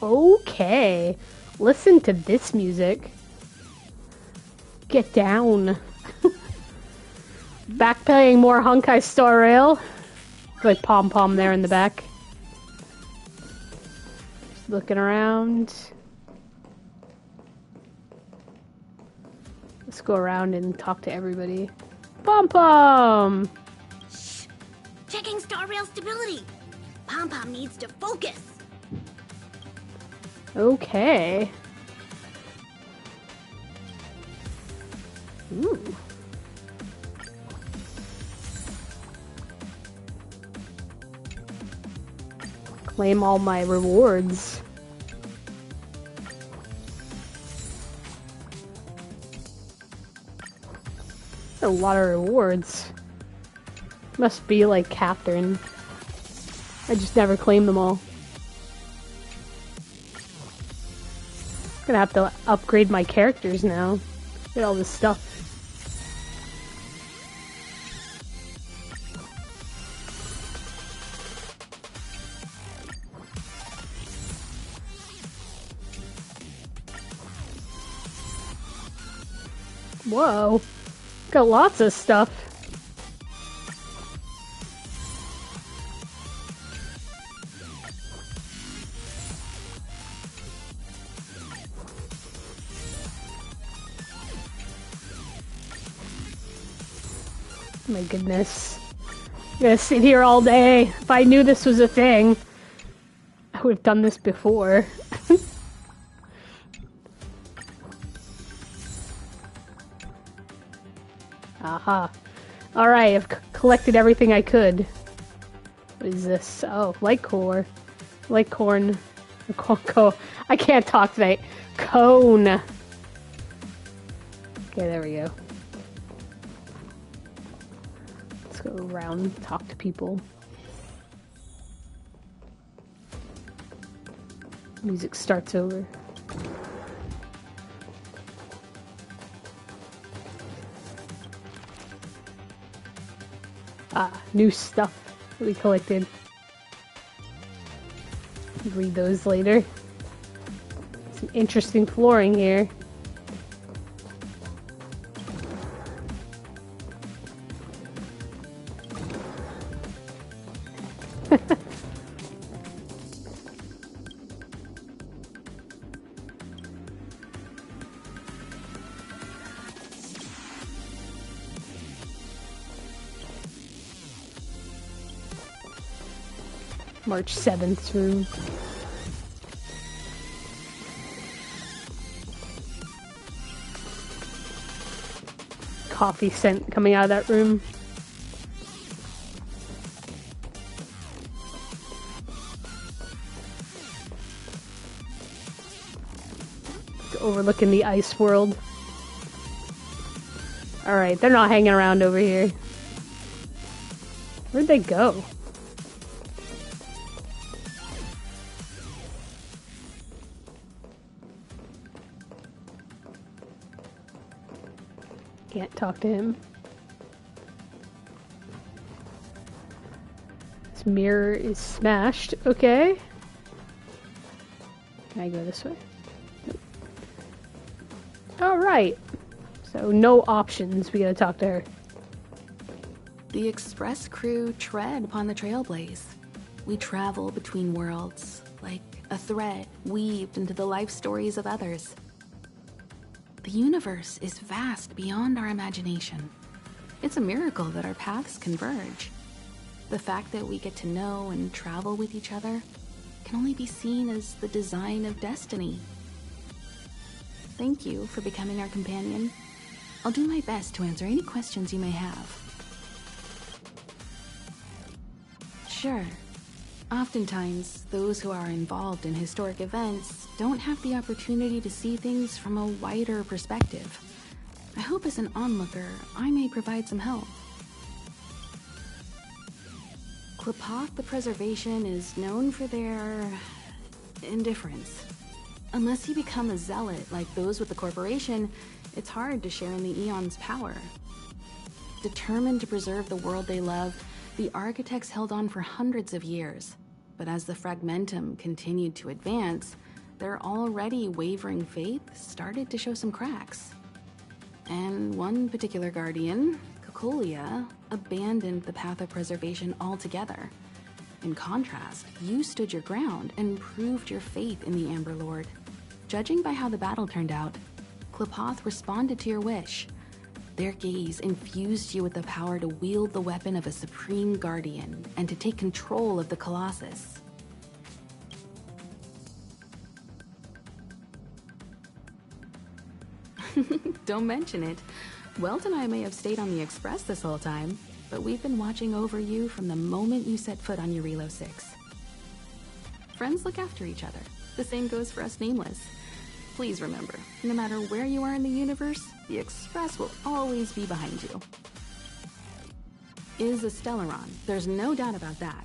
Okay. Listen to this music. Get down. Back playing more Honkai Star Rail. Like Pom Pom there in the back. Just looking around. Let's go around and talk to everybody. Pom Pom! Shh! Checking Star Rail stability. Pom Pom needs to focus. Okay. Ooh. Claim all my rewards. A lot of rewards. Must be like Catherine. I just never claim them all. Gonna have to upgrade my characters now. Get all this stuff. Whoa. Got lots of stuff. My goodness. I'm gonna sit here all day. If I knew this was a thing, I would have done this before. Aha. Alright, I've collected everything I could. What is this? Oh, light core. Light corn. I can't talk tonight. Cone. Okay, there we go. Let's go around and talk to people. Music starts over. Ah, new stuff that we collected. Read those later. Some interesting flooring here. March 7th room. Coffee scent coming out of that room. It's overlooking the ice world. Alright, they're not hanging around over here. Where'd they go? Can't talk to him. This mirror is smashed. Okay. Can I go this way? Alright. So no options. We gotta talk to her. The express crew tread upon the trailblaze. We travel between worlds, like a thread weaved into the life stories of others. The universe is vast beyond our imagination. It's a miracle that our paths converge. The fact that we get to know and travel with each other can only be seen as the design of destiny. Thank you for becoming our companion. I'll do my best to answer any questions you may have. Sure. Oftentimes, those who are involved in historic events don't have the opportunity to see things from a wider perspective. I hope as an onlooker, I may provide some help. Klapoth the Preservation is known for their indifference. Unless you become a zealot like those with the corporation, it's hard to share in the Eon's power. Determined to preserve the world they love, the architects held on for hundreds of years. But as the fragmentum continued to advance, their already wavering faith started to show some cracks. And one particular guardian, Cocolia, abandoned the path of preservation altogether. In contrast, you stood your ground and proved your faith in the Amber Lord. Judging by how the battle turned out, Klapoth responded to your wish. Their gaze infused you with the power to wield the weapon of a supreme guardian and to take control of the Colossus. Don't mention it. Welt and I may have stayed on the Express this whole time, but we've been watching over you from the moment you set foot on Eurilo 6. Friends look after each other. The same goes for us Nameless. Please remember, no matter where you are in the universe, the Express will always be behind you. Is a Stellaron, there's no doubt about that.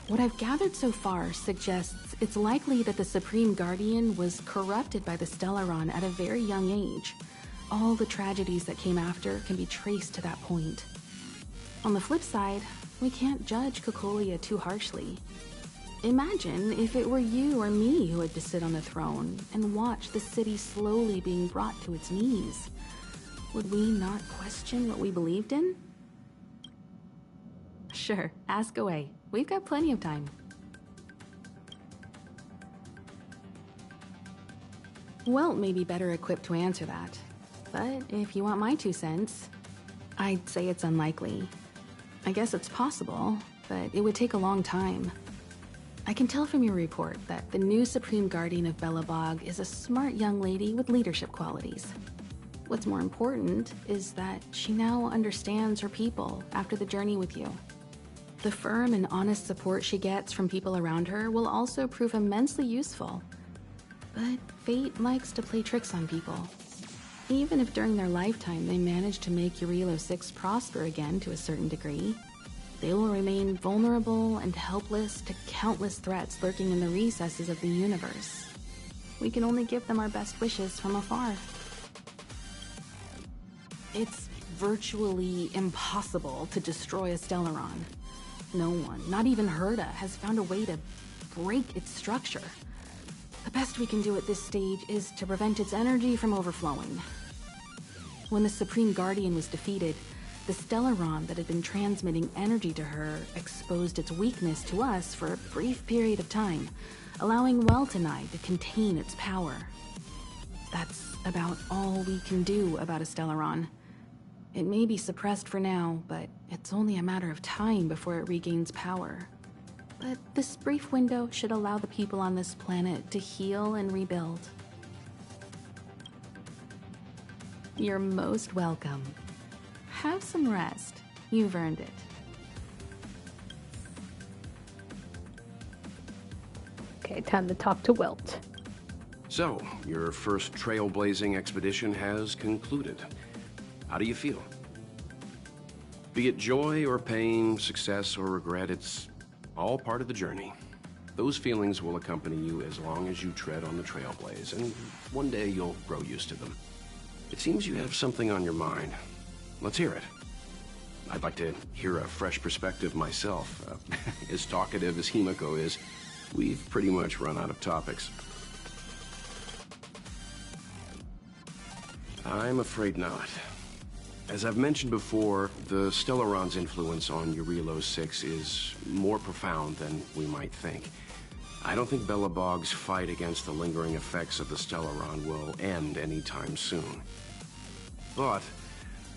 What I've gathered so far suggests it's likely that the Supreme Guardian was corrupted by the Stellaron at a very young age. All the tragedies that came after can be traced to that point. On the flip side, we can't judge Cocolia too harshly. Imagine if it were you or me who had to sit on the throne and watch the city slowly being brought to its knees. Would we not question what we believed in? Sure, ask away. We've got plenty of time. Welt may be better equipped to answer that. But if you want my 2 cents, I'd say it's unlikely. I guess it's possible, but it would take a long time. I can tell from your report that the new Supreme Guardian of Belobog is a smart young lady with leadership qualities. What's more important is that she now understands her people after the journey with you. The firm and honest support she gets from people around her will also prove immensely useful. But fate likes to play tricks on people. Even if during their lifetime they manage to make Eurilo 6 prosper again to a certain degree, they will remain vulnerable and helpless to countless threats lurking in the recesses of the universe. We can only give them our best wishes from afar. It's virtually impossible to destroy a Stellaron. No one, not even Herta, has found a way to break its structure. The best we can do at this stage is to prevent its energy from overflowing. When the Supreme Guardian was defeated, the Stellaron that had been transmitting energy to her exposed its weakness to us for a brief period of time, allowing Welt and I to contain its power. That's about all we can do about a Stellaron. It may be suppressed for now, but it's only a matter of time before it regains power. But this brief window should allow the people on this planet to heal and rebuild. You're most welcome. Have some rest. You've earned it. Okay, time to talk to Welt. So, your first trailblazing expedition has concluded. How do you feel? Be it joy or pain, success or regret, it's all part of the journey. Those feelings will accompany you as long as you tread on the trailblaze, and one day you'll grow used to them. It seems you have something on your mind. Let's hear it. I'd like to hear a fresh perspective myself. As talkative as Himiko is, we've pretty much run out of topics. I'm afraid not. As I've mentioned before, the Stellaron's influence on Eurilo 6 is more profound than we might think. I don't think Belobog's fight against the lingering effects of the Stellaron will end anytime soon. But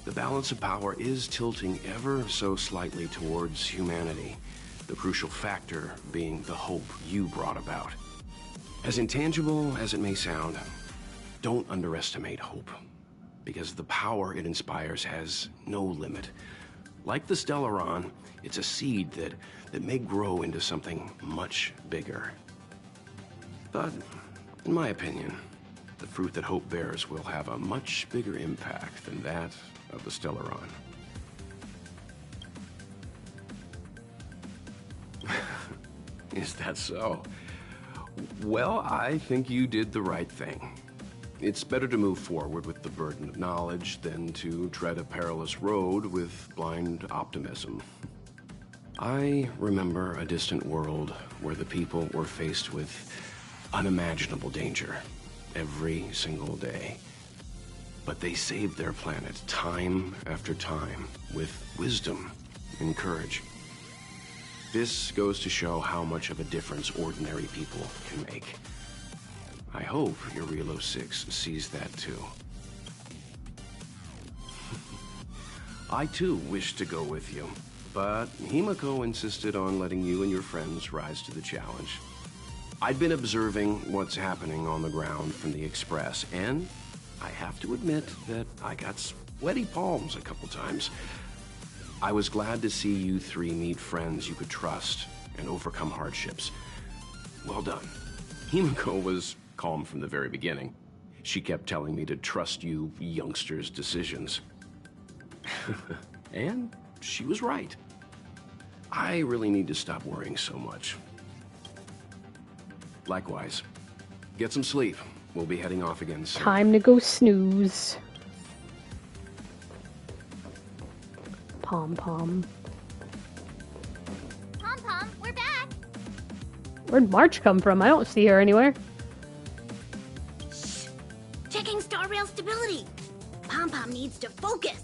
the balance of power is tilting ever so slightly towards humanity, the crucial factor being the hope you brought about. As intangible as it may sound, don't underestimate hope, because the power it inspires has no limit. Like the Stellaron, it's a seed that may grow into something much bigger. But, in my opinion, the fruit that hope bears will have a much bigger impact than that of the Stellaron. Is that so? Well, I think you did the right thing. It's better to move forward with the burden of knowledge than to tread a perilous road with blind optimism. I remember a distant world where the people were faced with unimaginable danger every single day. But they saved their planet time after time with wisdom and courage. This goes to show how much of a difference ordinary people can make. I hope your Relo 6 sees that too. I too wish to go with you, but Himiko insisted on letting you and your friends rise to the challenge. I'd been observing what's happening on the ground from the Express, and I have to admit that I got sweaty palms a couple times. I was glad to see you three meet friends you could trust and overcome hardships. Well done. Himiko was calm from the very beginning. She kept telling me to trust you youngsters' decisions. And she was right. I really need to stop worrying so much. Likewise. Get some sleep. We'll be heading off again soon. Time to go snooze. Pom Pom. Pom Pom, we're back. Where'd March come from? I don't see her anywhere. Shh. Checking star rail stability. Pom Pom needs to focus.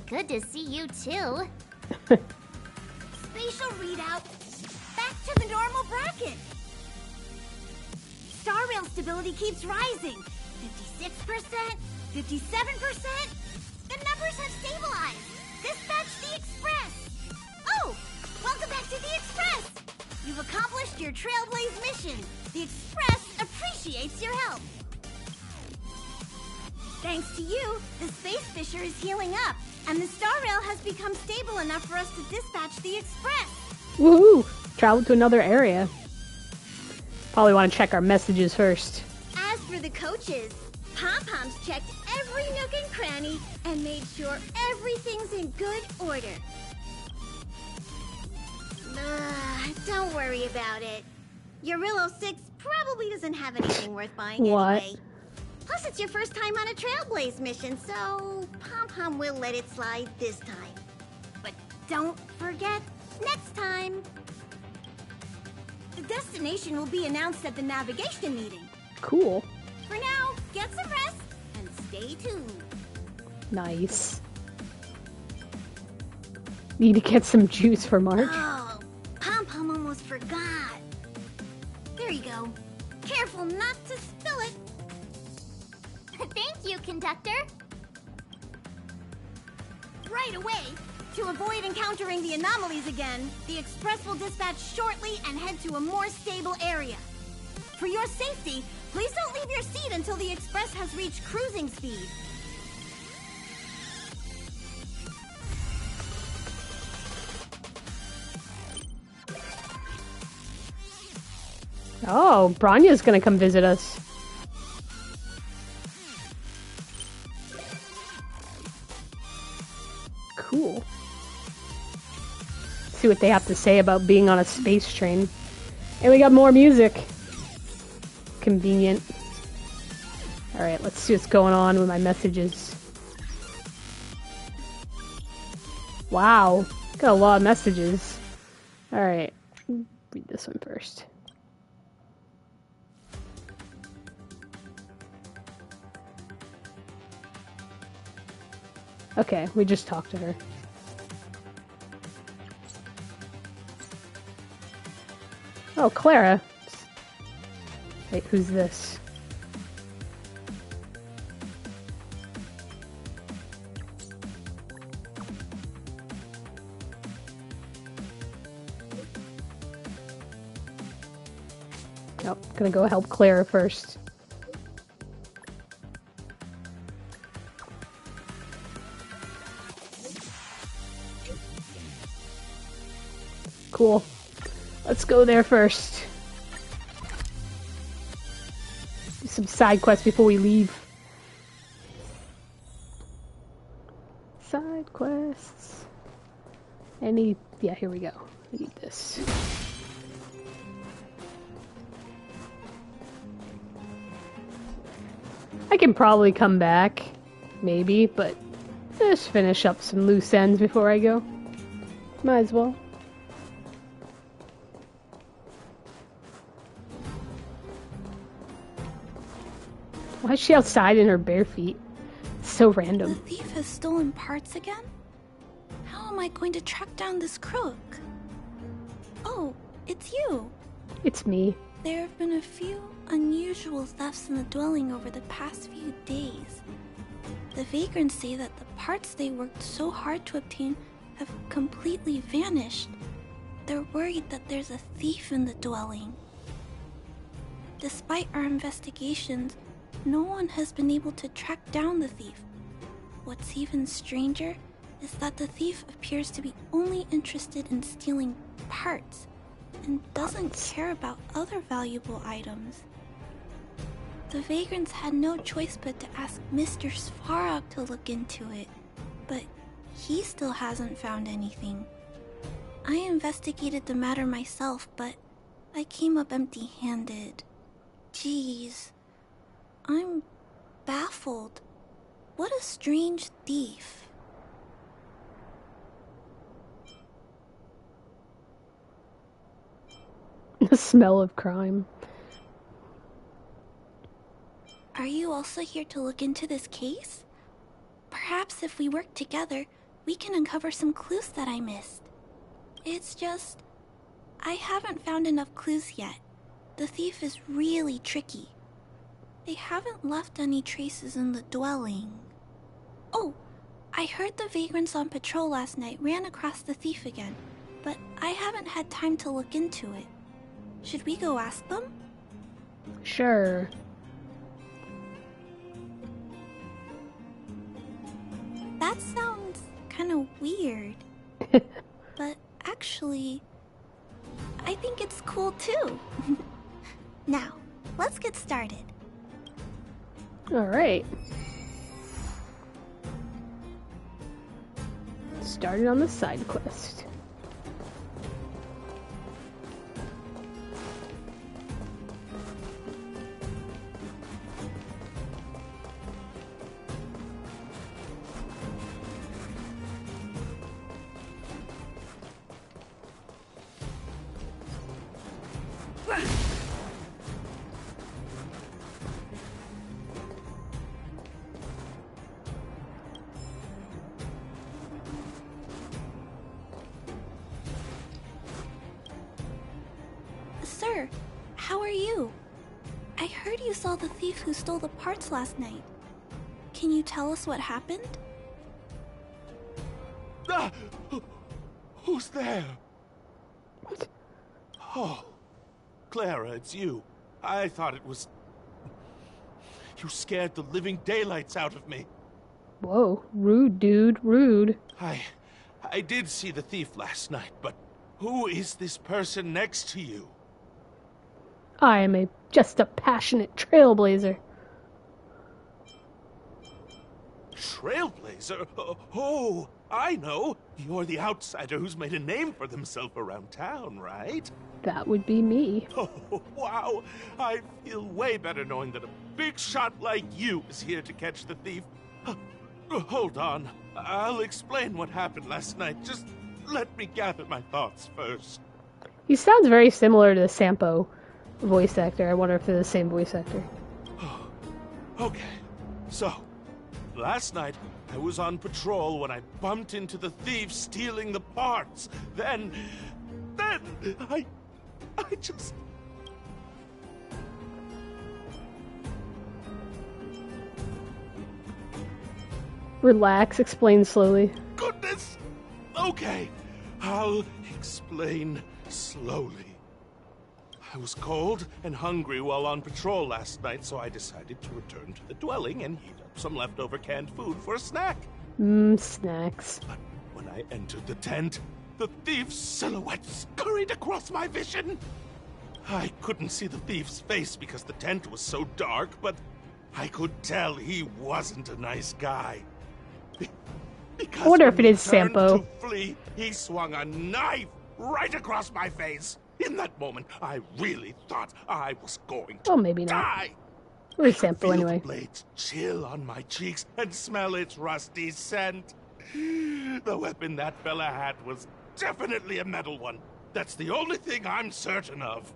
Good to see you too. Spatial readout. Back to the normal bracket. Star rail stability keeps rising. 56%, 57%. The numbers have stabilized. Dispatch the Express. Oh, welcome back to the Express. You've accomplished your Trailblaze mission. The Express appreciates your help. Thanks to you, the space fisher is healing up, and the star rail has become stable enough for us to dispatch the Express. Woohoo! Travel to another area. Probably want to check our messages first. As for the coaches, Pom-Pom's checked every nook and cranny and made sure everything's in good order. Don't worry about it. Your Relo 6 probably doesn't have anything worth buying anyway. Plus, it's your first time on a Trailblaze mission, so Pom-Pom will let it slide this time. But don't forget, next time. The destination will be announced at the navigation meeting. Cool. For now, get some rest and stay tuned. Nice. Need to get some juice for March. Oh, Pom-Pom almost forgot. There you go. Careful not to spill it. Thank you, conductor. Right away. To avoid encountering the anomalies again, the Express will dispatch shortly and head to a more stable area. For your safety, please don't leave your seat until the Express has reached cruising speed. Oh, Branya's gonna come visit us. Cool. See what they have to say about being on a space train. And we got more music. Convenient. Alright, let's see what's going on with my messages. Wow, got a lot of messages. Alright, read this one first. Okay, we just talked to her. Oh, Clara. Wait, who's this? Nope, gonna go help Clara first. Cool. Let's go there first. Do some side quests before we leave. Side quests. Yeah, here we go. I need this. I can probably come back. Maybe, but just finish up some loose ends before I go. Might as well. Why is she outside in her bare feet? So random. The thief has stolen parts again? How am I going to track down this crook? Oh, it's you. It's me. There have been a few unusual thefts in the dwelling over the past few days. The vagrants say that the parts they worked so hard to obtain have completely vanished. They're worried that there's a thief in the dwelling. Despite our investigations, no one has been able to track down the thief. What's even stranger is that the thief appears to be only interested in stealing parts and doesn't care about other valuable items. The vagrants had no choice but to ask Mr. Svarog to look into it, but he still hasn't found anything. I investigated the matter myself, but I came up empty-handed. Jeez, I'm baffled. What a strange thief. The smell of crime. Are you also here to look into this case? Perhaps if we work together, we can uncover some clues that I missed. It's just, I haven't found enough clues yet. The thief is really tricky. They haven't left any traces in the dwelling. Oh, I heard the vagrants on patrol last night ran across the thief again, but I haven't had time to look into it. Should we go ask them? Sure. That sounds kind of weird. But actually, I think it's cool too. Now, let's get started. Alright. Started on the side quest. Sir, how are you? I heard you saw the thief who stole the parts last night. Can you tell us what happened? Ah! Who's there? Oh, Clara, it's you. I thought it was... You scared the living daylights out of me. Whoa, rude, dude, rude. I did see the thief last night, but who is this person next to you? I am just a passionate trailblazer. Trailblazer? Oh, I know. You're the outsider who's made a name for themselves around town, right? That would be me. Oh, wow. I feel way better knowing that a big shot like you is here to catch the thief. Hold on. I'll explain what happened last night. Just let me gather my thoughts first. He sounds very similar to the Sampo voice actor. I wonder if they're the same voice actor. Okay. So, last night, I was on patrol when I bumped into the thief stealing the parts. Then I just... Relax, explain slowly. Goodness! Okay, I'll explain slowly. I was cold and hungry while on patrol last night, so I decided to return to the dwelling and heat up some leftover canned food for a snack. Snacks. But when I entered the tent, the thief's silhouette scurried across my vision. I couldn't see the thief's face because the tent was so dark, but I could tell he wasn't a nice guy. Because I wonder if when it he is turned Sampo. to flee, he swung a knife right across my face. In that moment, I really thought I was going to Well, maybe not. die. Or is Sampo Feel anyway. the blades chill on my cheeks and smell its rusty scent. The weapon that fella had was definitely a metal one. That's the only thing I'm certain of.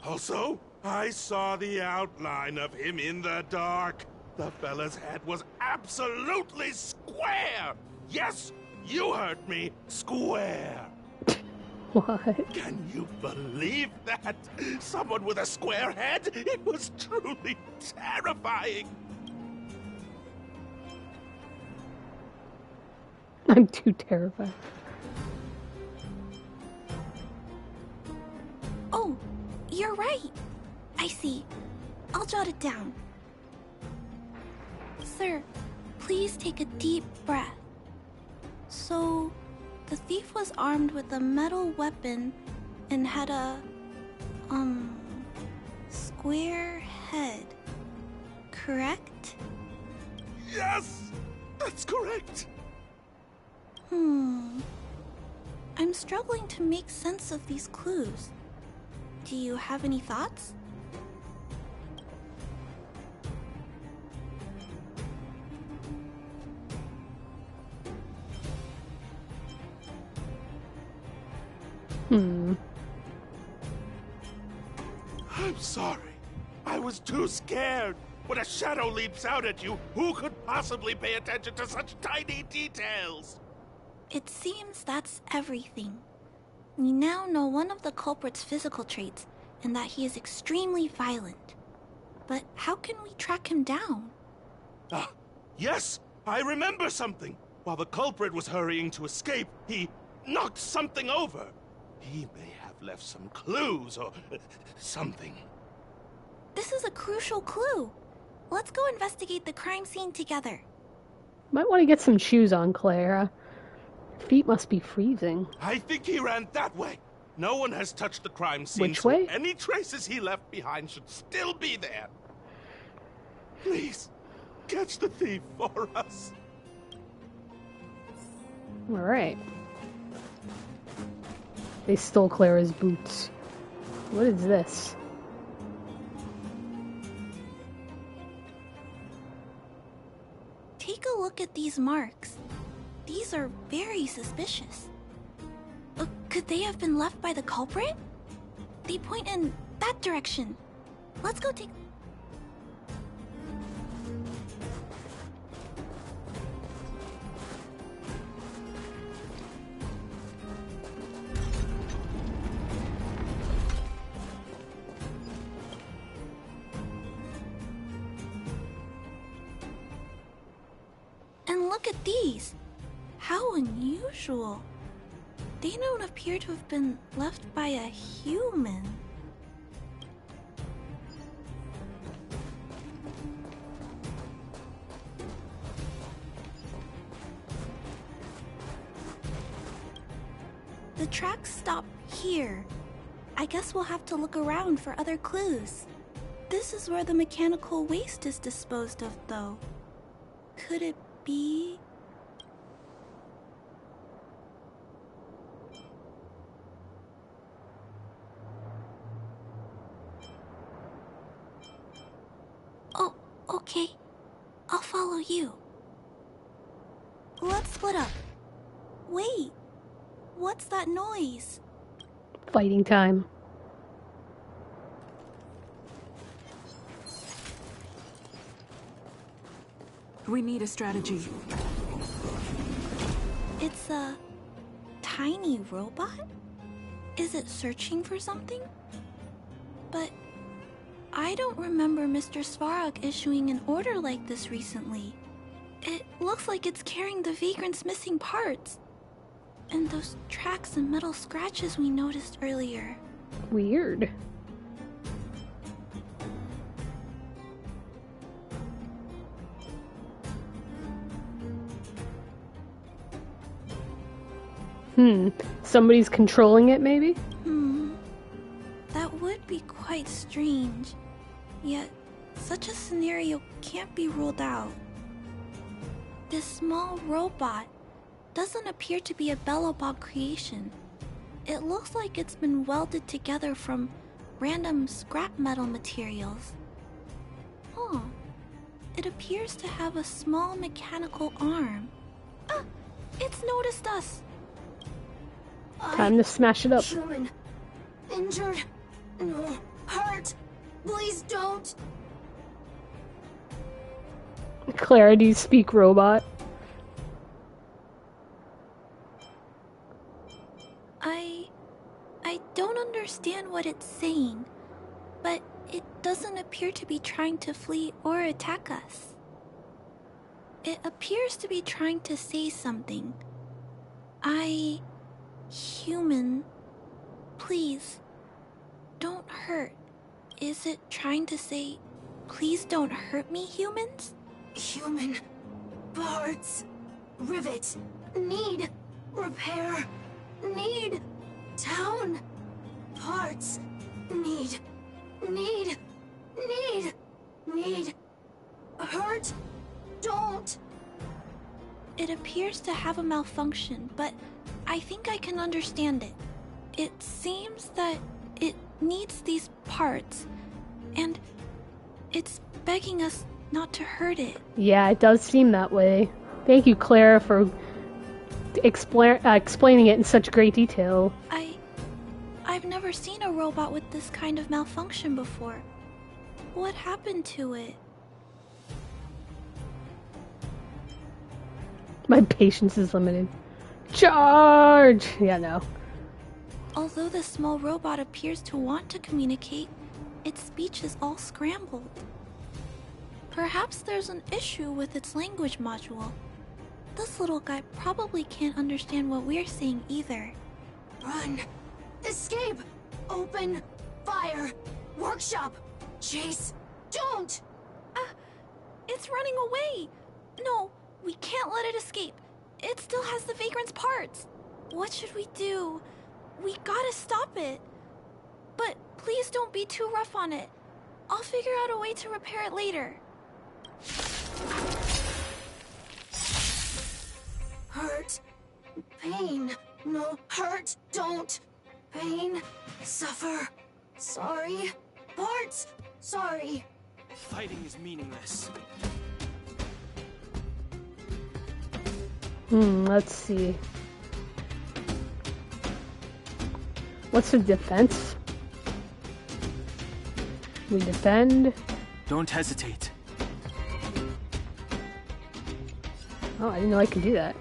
Also, I saw the outline of him in the dark. The fella's head was absolutely square! Yes, you heard me, square! What? Can you believe that? Someone with a square head? It was truly terrifying! I'm too terrified. Oh, you're right. I see. I'll jot it down. Sir, please take a deep breath. So, the thief was armed with a metal weapon and had a, square head. Correct? Yes! That's correct! I'm struggling to make sense of these clues. Do you have any thoughts? I'm sorry. I was too scared. When a shadow leaps out at you, who could possibly pay attention to such tiny details? It seems that's everything. We now know one of the culprit's physical traits, and that he is extremely violent. But how can we track him down? Ah, yes! I remember something! While the culprit was hurrying to escape, he knocked something over. He may have left some clues or something. This is a crucial clue. Let's go investigate the crime scene together. Might want to get some shoes on, Clara. Your feet must be freezing. I think he ran that way. No one has touched the crime scene. Which way? So any traces he left behind should still be there. Please, catch the thief for us. Alright. They stole Clara's boots. What is this? Take a look at these marks. These are very suspicious. Could they have been left by the culprit? They point in that direction. Let's go take... And look at these. How unusual. They don't appear to have been left by a human. The tracks stop here. I guess we'll have to look around for other clues. This is where the mechanical waste is disposed of, though. Could it be... Oh, okay. I'll follow you. Let's split up. Wait. What's that noise? Fighting time. We need a strategy. It's a tiny robot? Is it searching for something? But I don't remember Mr. Svarog issuing an order like this recently. It looks like it's carrying the vagrant's missing parts. And those tracks and metal scratches we noticed earlier. Weird. Somebody's controlling it, maybe? That would be quite strange. Yet, such a scenario can't be ruled out. This small robot doesn't appear to be a Belobog creation. It looks like it's been welded together from random scrap metal materials. Huh. It appears to have a small mechanical arm. Ah! It's noticed us! Time to smash it up. Human. Injured. No. Hurt. Please don't. Clara, do you speak robot? I don't understand what it's saying, but it doesn't appear to be trying to flee or attack us. It appears to be trying to say something. Human, please, don't hurt. Is it trying to say, please don't hurt me, humans? Human. Parts. Rivet. Need. Repair. Need. Town. Parts. Need. Hurt. Don't. It appears to have a malfunction, but I think I can understand it. It seems that it needs these parts, and it's begging us not to hurt it. Yeah, it does seem that way. Thank you, Clara, for explaining it in such great detail. I've never seen a robot with this kind of malfunction before. What happened to it? My patience is limited. Charge! Yeah, no. Although the small robot appears to want to communicate, its speech is all scrambled. Perhaps there's an issue with its language module. This little guy probably can't understand what we're saying either. Run. Escape. Open. Fire. Workshop. Chase. Don't. It's running away. No, we can't let it escape. It still has the Vagrant's parts. What should we do? We gotta stop it. But please don't be too rough on it. I'll figure out a way to repair it later. Hurt. Pain. No. Hurt. Don't. Pain. Suffer. Sorry. Parts. Sorry. Fighting is meaningless. Let's see. What's the defense? We defend. Don't hesitate. Oh, I didn't know I could do that.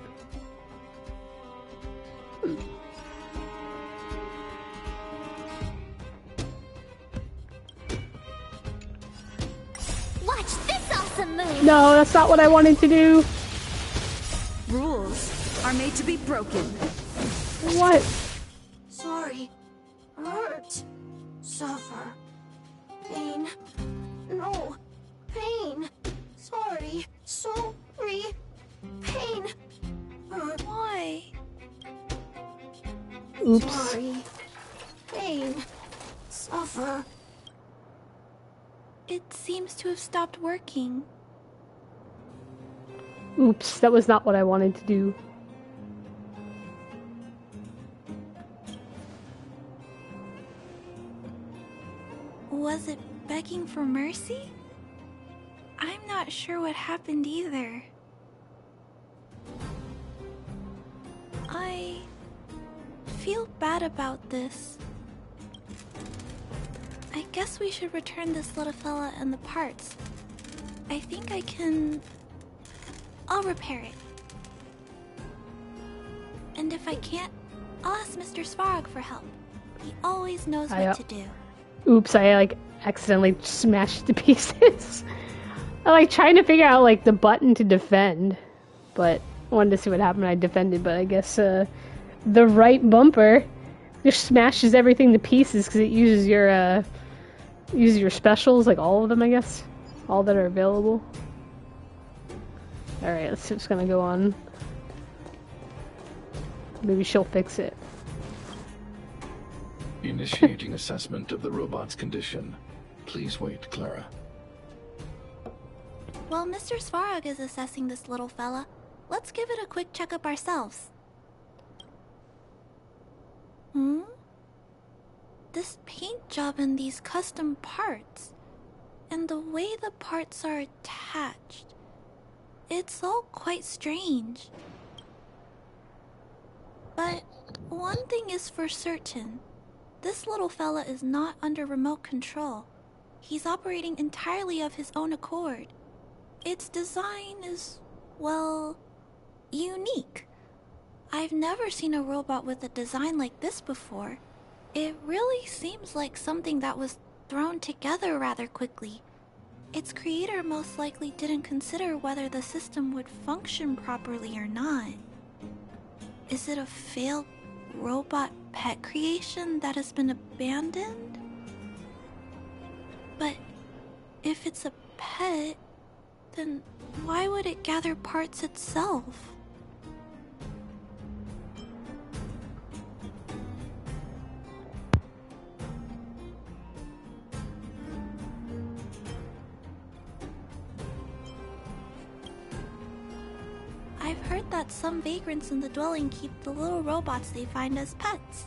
Watch this awesome move! No, that's not what I wanted to do. Rules are made to be broken. What? Sorry. Hurt. Suffer. Pain. No. Pain. Sorry. Sorry. Pain. Hurt. Why? Oops. Sorry. Pain. Suffer. It seems to have stopped working. Oops, that was not what I wanted to do. Was it begging for mercy? I'm not sure what happened either. I feel bad about this. I guess we should return this little fella and the parts. I think I can... I'll repair it. And if I can't, I'll ask Mr. Svarog for help. He always knows what to do. Oops, I accidentally smashed to pieces. I trying to figure out the button to defend, but I wanted to see what happened when I defended, but I guess the right bumper just smashes everything to pieces because it uses your specials, all of them, I guess. All that are available. Alright, let's see what's gonna go on. Maybe she'll fix it. Initiating assessment of the robot's condition. Please wait, Clara. While Mr. Svarog is assessing this little fella, let's give it a quick checkup ourselves. This paint job and these custom parts, and the way the parts are attached, it's all quite strange. But One thing is for certain. This little fella is not under remote control. He's operating entirely of his own accord. Its design is, well, unique. I've never seen a robot with a design like this before. It really seems like something that was thrown together rather quickly. Its creator most likely didn't consider whether the system would function properly or not. Is it a failed robot pet creation that has been abandoned? But if it's a pet, then why would it gather parts itself? I've heard that some vagrants in the dwelling keep the little robots they find as pets.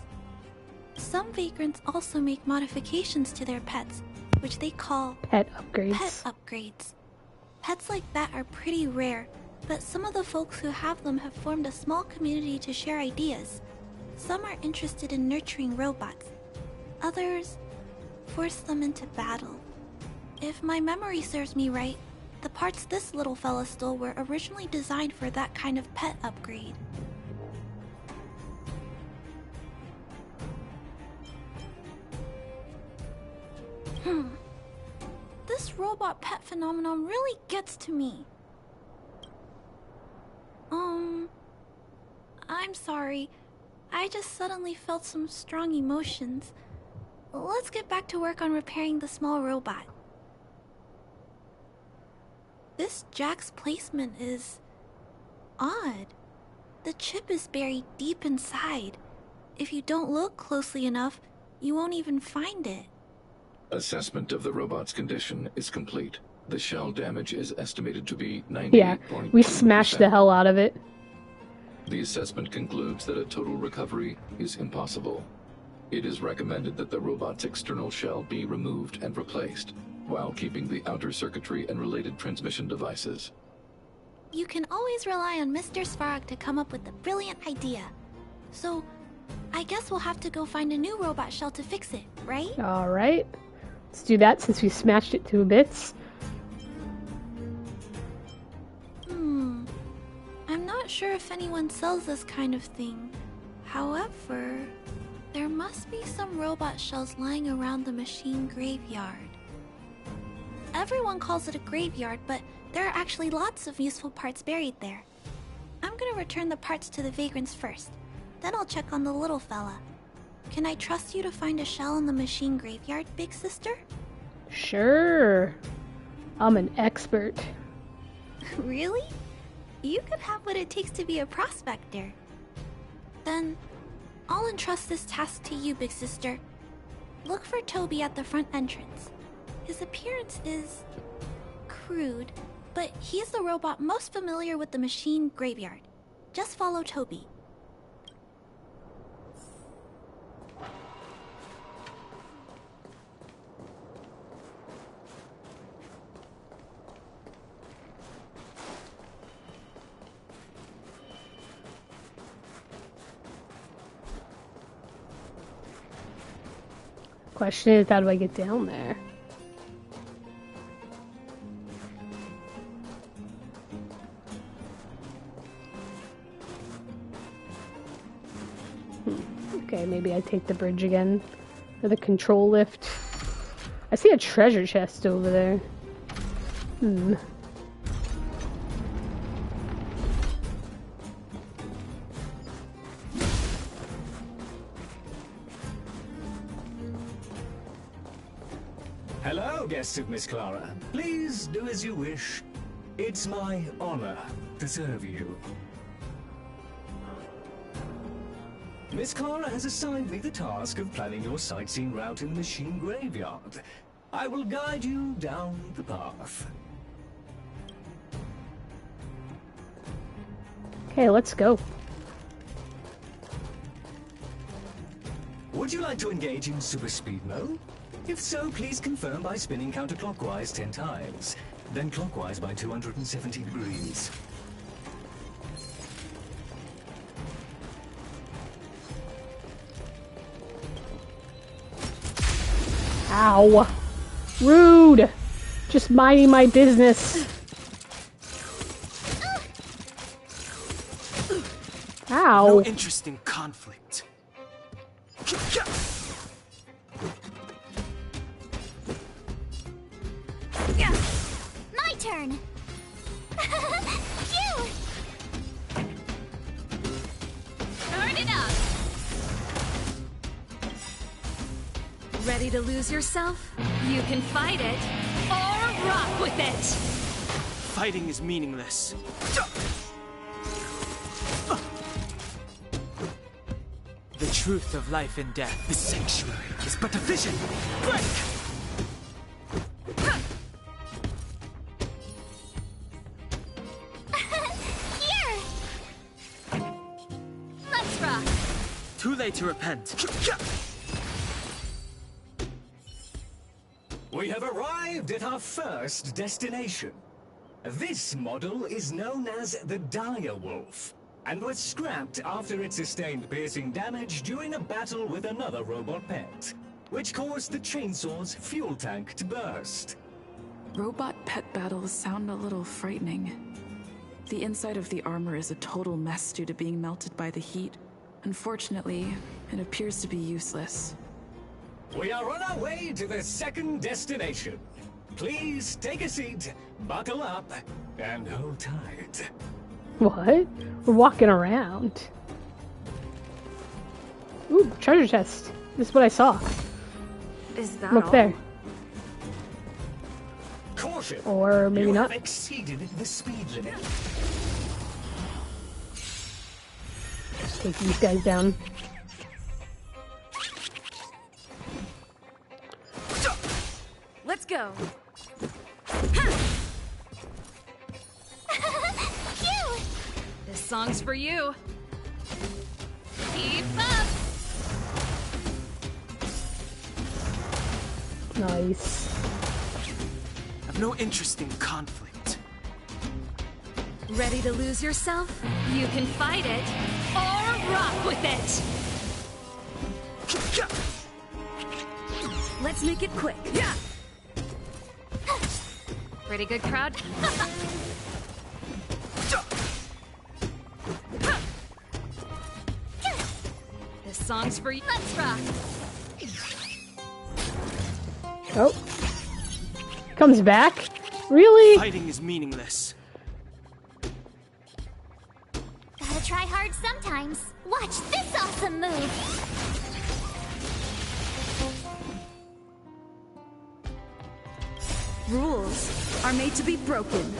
Some vagrants also make modifications to their pets, which they call Pet upgrades. Pet upgrades. Pets like that are pretty rare, but some of the folks who have them have formed a small community to share ideas. Some are interested in nurturing robots. Others force them into battle. If my memory serves me right, the parts this little fella stole were originally designed for that kind of pet upgrade. This robot pet phenomenon really gets to me. I'm sorry. I just suddenly felt some strong emotions. Let's get back to work on repairing the small robot. This jack's placement is odd. The chip is buried deep inside. If you don't look closely enough, you won't even find it. Assessment of the robot's condition is complete. The shell damage is estimated to be 98.2%. Yeah, we smashed the hell out of it. The assessment concludes that a total recovery is impossible. It is recommended that the robot's external shell be removed and replaced, while keeping the outer circuitry and related transmission devices. You can always rely on Mr. Svarog to come up with a brilliant idea. So, I guess we'll have to go find a new robot shell to fix it, right? Alright. Let's do that since we smashed it to bits. I'm not sure if anyone sells this kind of thing. However, there must be some robot shells lying around the machine graveyard. Everyone calls it a graveyard, but there are actually lots of useful parts buried there. I'm gonna return the parts to the vagrants first. Then I'll check on the little fella. Can I trust you to find a shell in the machine graveyard, big sister? Sure. I'm an expert. Really? You could have what it takes to be a prospector. Then, I'll entrust this task to you, big sister. Look for Toby at the front entrance. His appearance is crude, but he's the robot most familiar with the machine graveyard. Just follow Toby. Question is, how do I get down there? Okay, maybe I take the bridge again. Or the control lift. I see a treasure chest over there. Hello, guests of Miss Clara. Please do as you wish. It's my honor to serve you. Miss Clara has assigned me the task of planning your sightseeing route in the machine graveyard. I will guide you down the path. Okay, let's go. Would you like to engage in super speed mode? If so, please confirm by spinning counterclockwise 10 times, then clockwise by 270 degrees. Ow. Rude. Just minding my business. Ow. No interest in conflict. My turn. Phew. Turn it up. Ready to lose yourself? You can fight it or rock with it. Fighting is meaningless. The truth of life and death. The sanctuary is but a vision. Break! Here. Let's rock. Too late to repent. We have arrived at our first destination. This model is known as the Dire Wolf, and was scrapped after it sustained piercing damage during a battle with another robot pet, which caused the chainsaw's fuel tank to burst. Robot pet battles sound a little frightening. The inside of the armor is a total mess due to being melted by the heat. Unfortunately, it appears to be useless. We are on our way to the second destination. Please take a seat, buckle up, and hold tight. What? We're walking around. Ooh, treasure chest. This is what I saw. Is that Look all? there. Caution! Or maybe you not. have exceeded the speed limit. Take these guys down. Let's go. Phew. This song's for you. Keep up. Nice. I've no interest in conflict. Ready to lose yourself? You can fight it or rock with it. Let's make it quick. Yeah. Pretty good crowd. This song's for you. Let's rock. Oh. Comes back? Really? Fighting is meaningless. Gotta try hard sometimes. Watch this awesome move. Rules are made to be broken.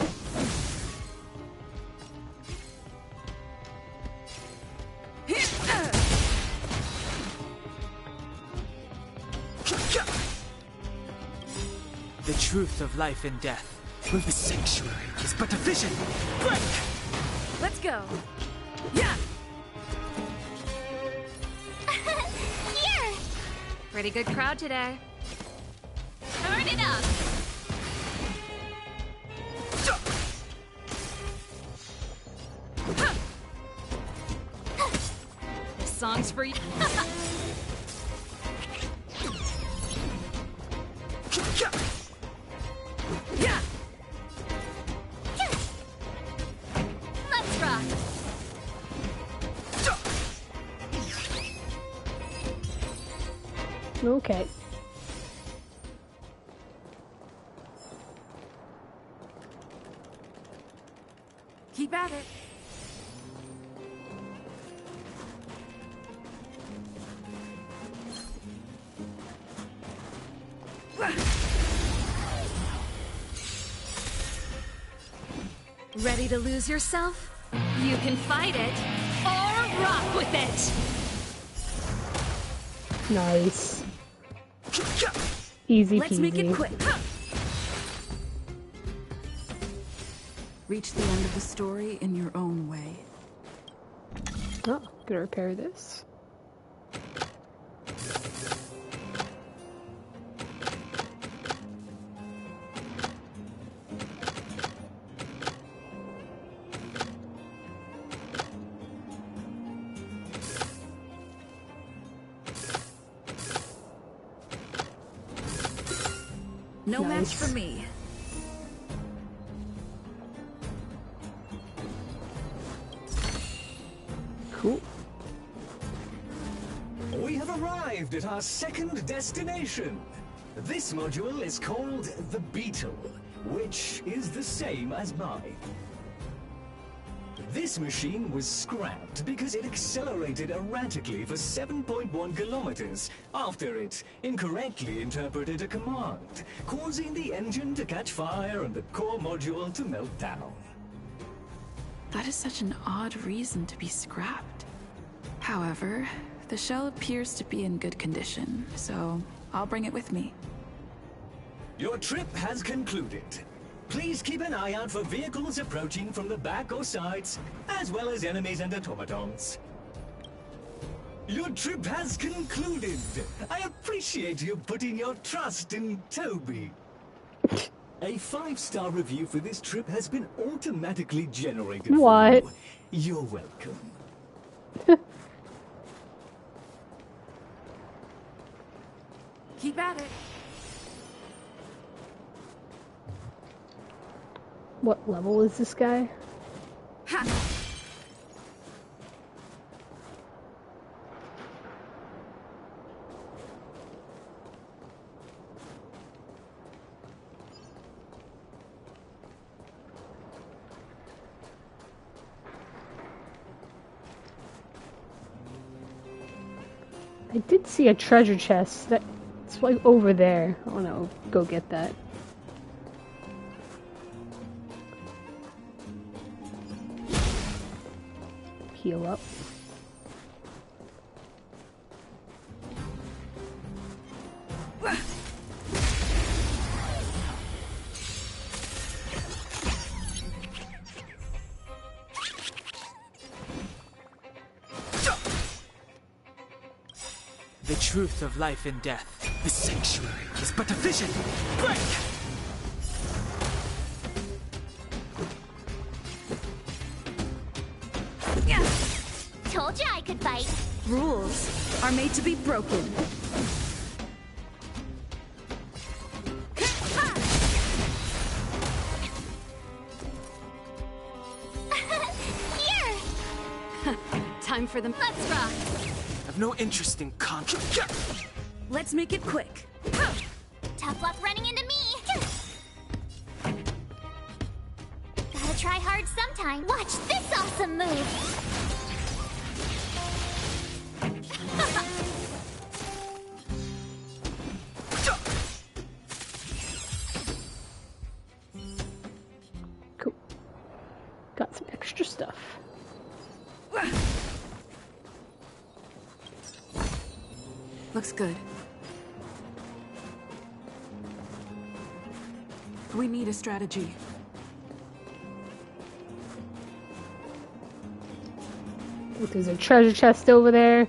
The truth of life and death. The sanctuary is but a vision. Break! Let's go. Yeah. Here. Pretty good crowd today. Turn it up. This song's for you. Yeah. Let's rock. Okay. Keep at it. Ready to lose yourself? You can fight it or rock with it. Nice. Easy peasy. Let's make it quick. Reach the end of the story in your own way. Oh, gonna repair this. No match for me. Cool. We have arrived at our second destination. This module is called the Beetle, which is the same as mine. This machine was scrapped because it accelerated erratically for 7.1 kilometers after it incorrectly interpreted a command, causing the engine to catch fire and the core module to melt down. That is such an odd reason to be scrapped. However, the shell appears to be in good condition, so I'll bring it with me. Your trip has concluded. Please keep an eye out for vehicles approaching from the back or sides, as well as enemies and automatons. Your trip has concluded. I appreciate you putting your trust in Toby. A 5-star review for this trip has been automatically generated. What? For you. You're welcome. Keep at it. What level is this guy? Ha! I did see a treasure chest that's like over there. I wanna go get that. Heal up. The truth of life and death. The sanctuary is but a vision. Break! Told you I could fight. Rules are made to be broken. Here! Time for them. Let's rock! I've no interest in Let's make it quick. Tough luck running into me! Gotta try hard sometime. Watch this awesome move! Cool. Got some extra stuff. Looks good. We need a strategy. Look, there's a treasure chest over there.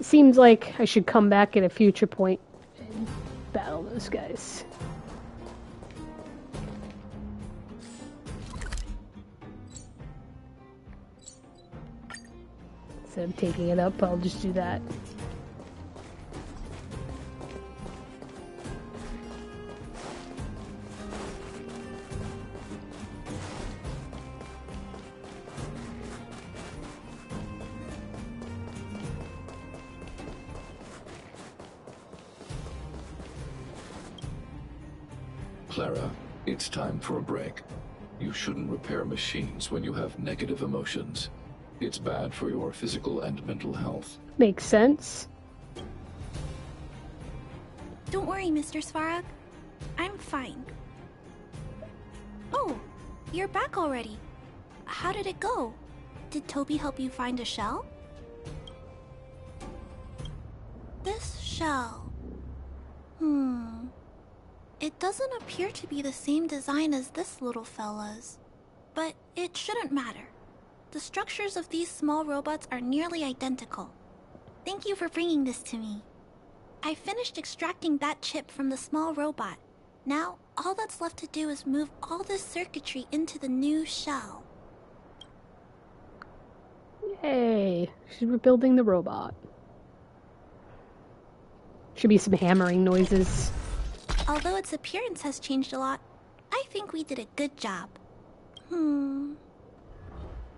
Seems like I should come back at a future point and battle those guys. Instead of taking it up, I'll just do that. Clara, it's time for a break. You shouldn't repair machines when you have negative emotions. It's bad for your physical and mental health. Makes sense. Don't worry, Mr. Svarog. I'm fine. Oh, you're back already. How did it go? Did Toby help you find a shell? This shell... It doesn't appear to be the same design as this little fella's. But it shouldn't matter. The structures of these small robots are nearly identical. Thank you for bringing this to me. I finished extracting that chip from the small robot. Now, all that's left to do is move all this circuitry into the new shell. Yay! She's rebuilding the robot. Should be some hammering noises. Although its appearance has changed a lot, I think we did a good job.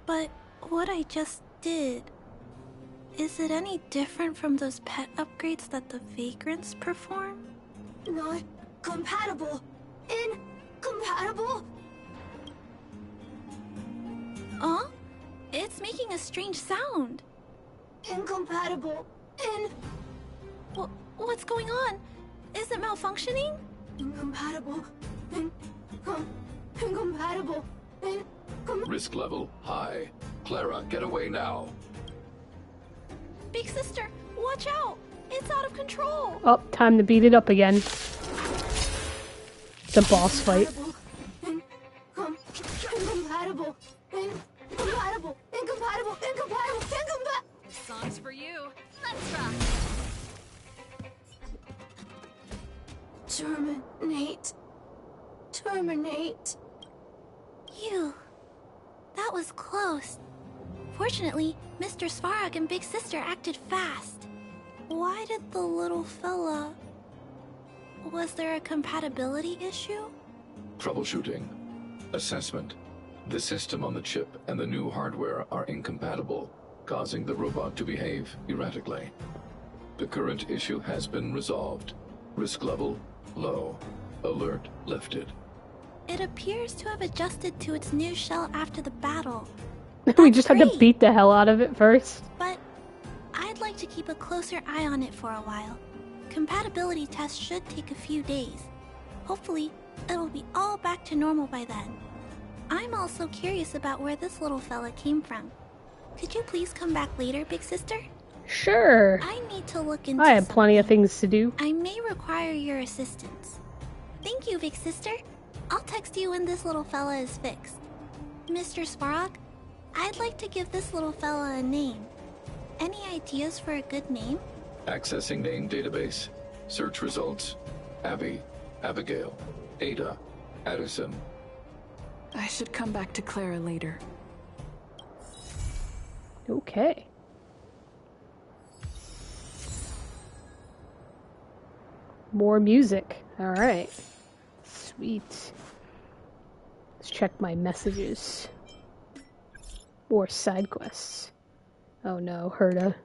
But what I just did, is it any different from those pet upgrades that the vagrants perform? Not compatible. Incompatible? Huh? It's making a strange sound. Incompatible. What's going on? Is it malfunctioning? Incompatible. Incompatible. Risk level high. Clara, get away now. Big sister, watch out! It's out of control! Oh, time to beat it up again. It's a boss fight. Incompatible. Incompatible. Songs for you. Let's rock. Terminate. Phew. That was close. Fortunately, Mr. Svarog and Big Sister acted fast. Why did the little fella... Was there a compatibility issue? Troubleshooting. Assessment. The system on the chip and the new hardware are incompatible, causing the robot to behave erratically. The current issue has been resolved. Risk level low. Alert lifted. It appears to have adjusted to its new shell after the battle. We just had to beat the hell out of it first. But I'd like to keep a closer eye on it for a while. Compatibility tests should take a few days. Hopefully, it'll be all back to normal by then. I'm also curious about where this little fella came from. Could you please come back later, Big Sister? Sure. I need to look into I have plenty of things to do. I may require your assistance. Thank you, Big Sister. I'll text you when this little fella is fixed. Mr. Svarog, I'd like to give this little fella a name. Any ideas for a good name? Accessing name database. Search results. Abby, Abigail, Ada, Addison. I should come back to Clara later. Okay. More music. Alright. Sweet. Let's check my messages. Or side quests. Oh no, Herta.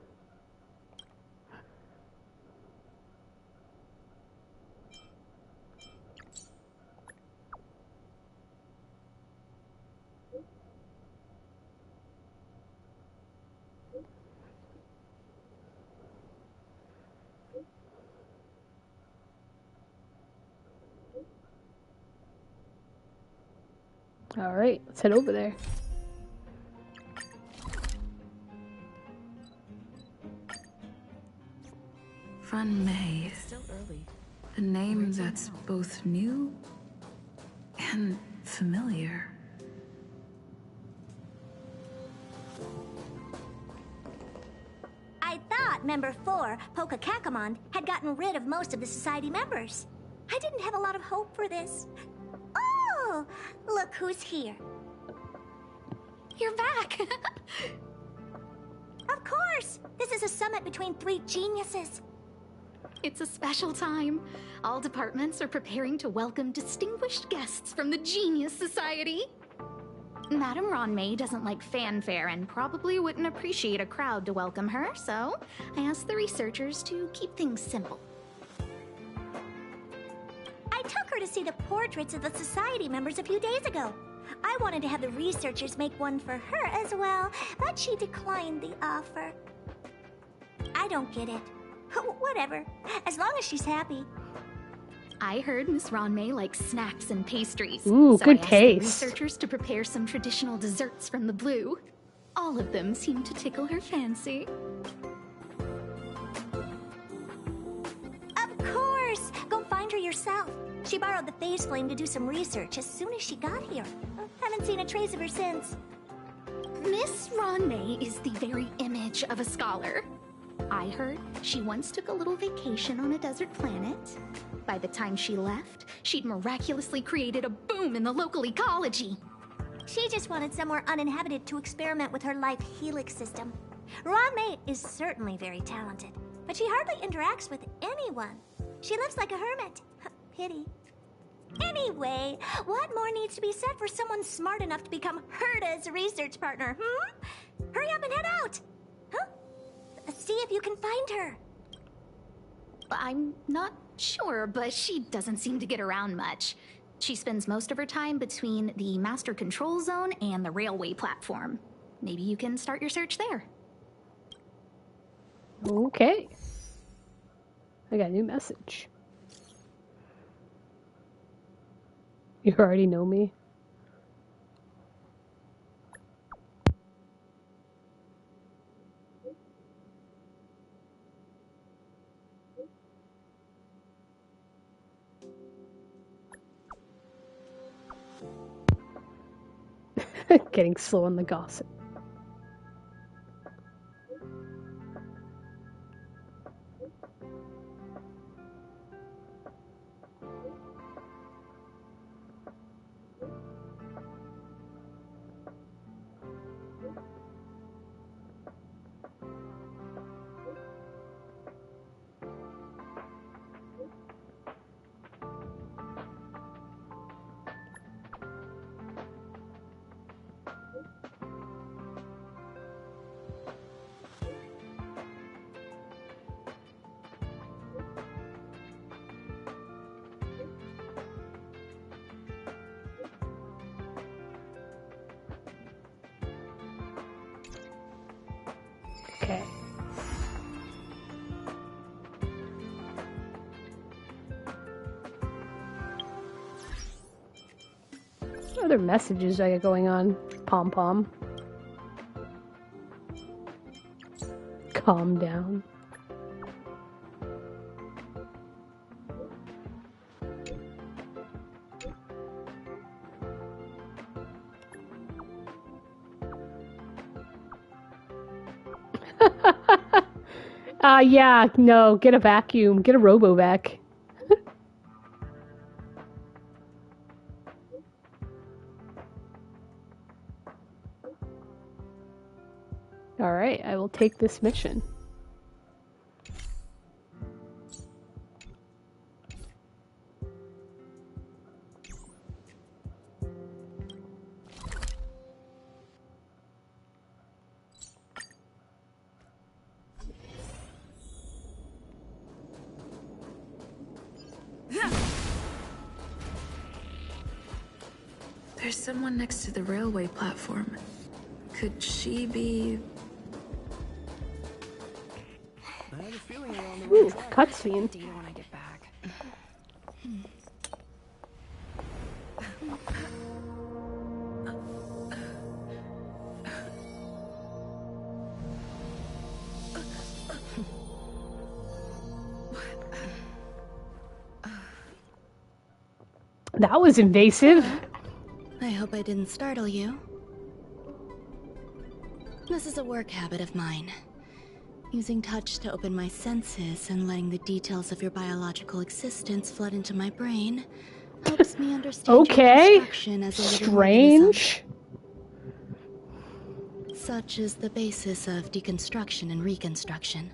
Alright, let's head over there. Run May. Still early. A name that's both new and familiar. I thought Member 4, Poka Kakamon, had gotten rid of most of the Society members. I didn't have a lot of hope for this. Oh, look who's here. You're back! Of course! This is a summit between three geniuses. It's a special time. All departments are preparing to welcome distinguished guests from the Genius Society. Madame Ronmei doesn't like fanfare and probably wouldn't appreciate a crowd to welcome her, so I asked the researchers to keep things simple. I took her to see the portraits of the Society members a few days ago. I wanted to have the researchers make one for her as well, but she declined the offer. I don't get it. Whatever, as long as she's happy. I heard Miss Ronmei likes snacks and pastries. Ooh, so good I asked taste. the researchers to prepare some traditional desserts from the blue. All of them seemed to tickle her fancy. Of course! Go find her yourself. She borrowed the phase flame to do some research as soon as she got here. Haven't seen a trace of her since. Miss Ronmei is the very image of a scholar. I heard she once took a little vacation on a desert planet. By the time she left, she'd miraculously created a boom in the local ecology. She just wanted somewhere uninhabited to experiment with her life helix system. Ronmei is certainly very talented, but she hardly interacts with anyone. She lives like a hermit. pity. Anyway, what more needs to be said for someone smart enough to become Herta's research partner, Hurry up and head out! Huh? See if you can find her. I'm not sure, but she doesn't seem to get around much. She spends most of her time between the master control zone and the railway platform. Maybe you can start your search there. Okay. I got a new message. You already know me. Getting slow on the gossip. Okay. What other messages I got going on? Pom pom. Calm down. Yeah, no, get a vacuum. Get a robo-vac. Alright, I will take this mission. There's someone next to the railway platform. Could she be... I have a feeling we're on the Ooh, right track. cutscene. Do you when I get back? That was invasive. I hope I didn't startle you. This is a work habit of mine. Using touch to open my senses and letting the details of your biological existence flood into my brain helps me understand Okay. your construction as a living Strange. organism. Such is the basis of deconstruction and reconstruction.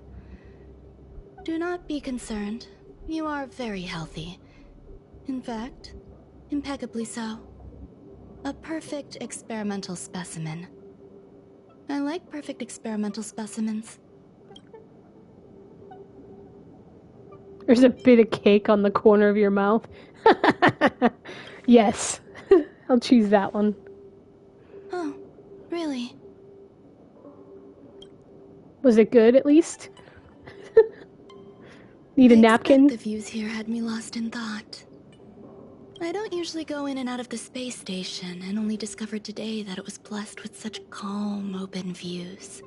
Do not be concerned. You are very healthy. In fact, impeccably so. A perfect experimental specimen. I like perfect experimental specimens. There's a bit of cake on the corner of your mouth. Yes. I'll choose that one. Oh, really? Was it good, at least? Need a napkin? The views here had me lost in thought. I don't usually go in and out of the space station, and only discovered today that it was blessed with such calm, open views.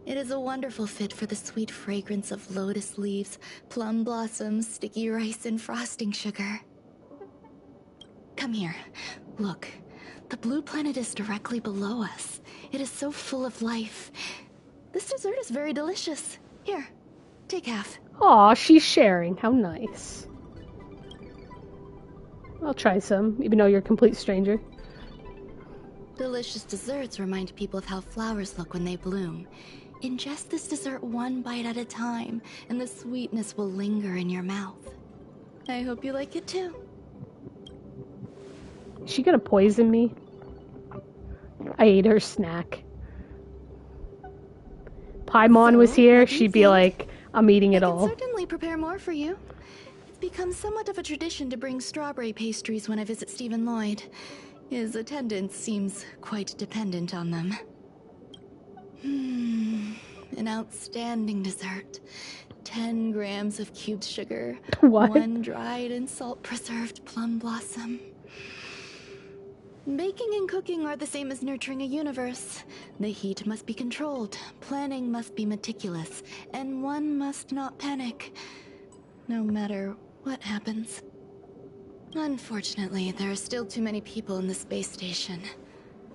It is a wonderful fit for the sweet fragrance of lotus leaves, plum blossoms, sticky rice, and frosting sugar. Come here. Look. The blue planet is directly below us. It is so full of life. This dessert is very delicious. Here, take half. Aw, she's sharing. How nice. I'll try some, even though you're a complete stranger. Delicious desserts remind people of how flowers look when they bloom. Ingest this dessert one bite at a time, and the sweetness will linger in your mouth. I hope you like it too. Is she gonna poison me? I ate her snack. Paimon was here, she'd be like, I'm eating it all. I can certainly prepare more for you. It's become somewhat of a tradition to bring strawberry pastries when I visit Stephen Lloyd. His attendance seems quite dependent on them. An outstanding dessert. 10 grams of cubed sugar. What? 1 dried and salt-preserved plum blossom. Baking and cooking are the same as nurturing a universe. The heat must be controlled, planning must be meticulous, and one must not panic, no matter what happens. Unfortunately, there are still too many people in the space station.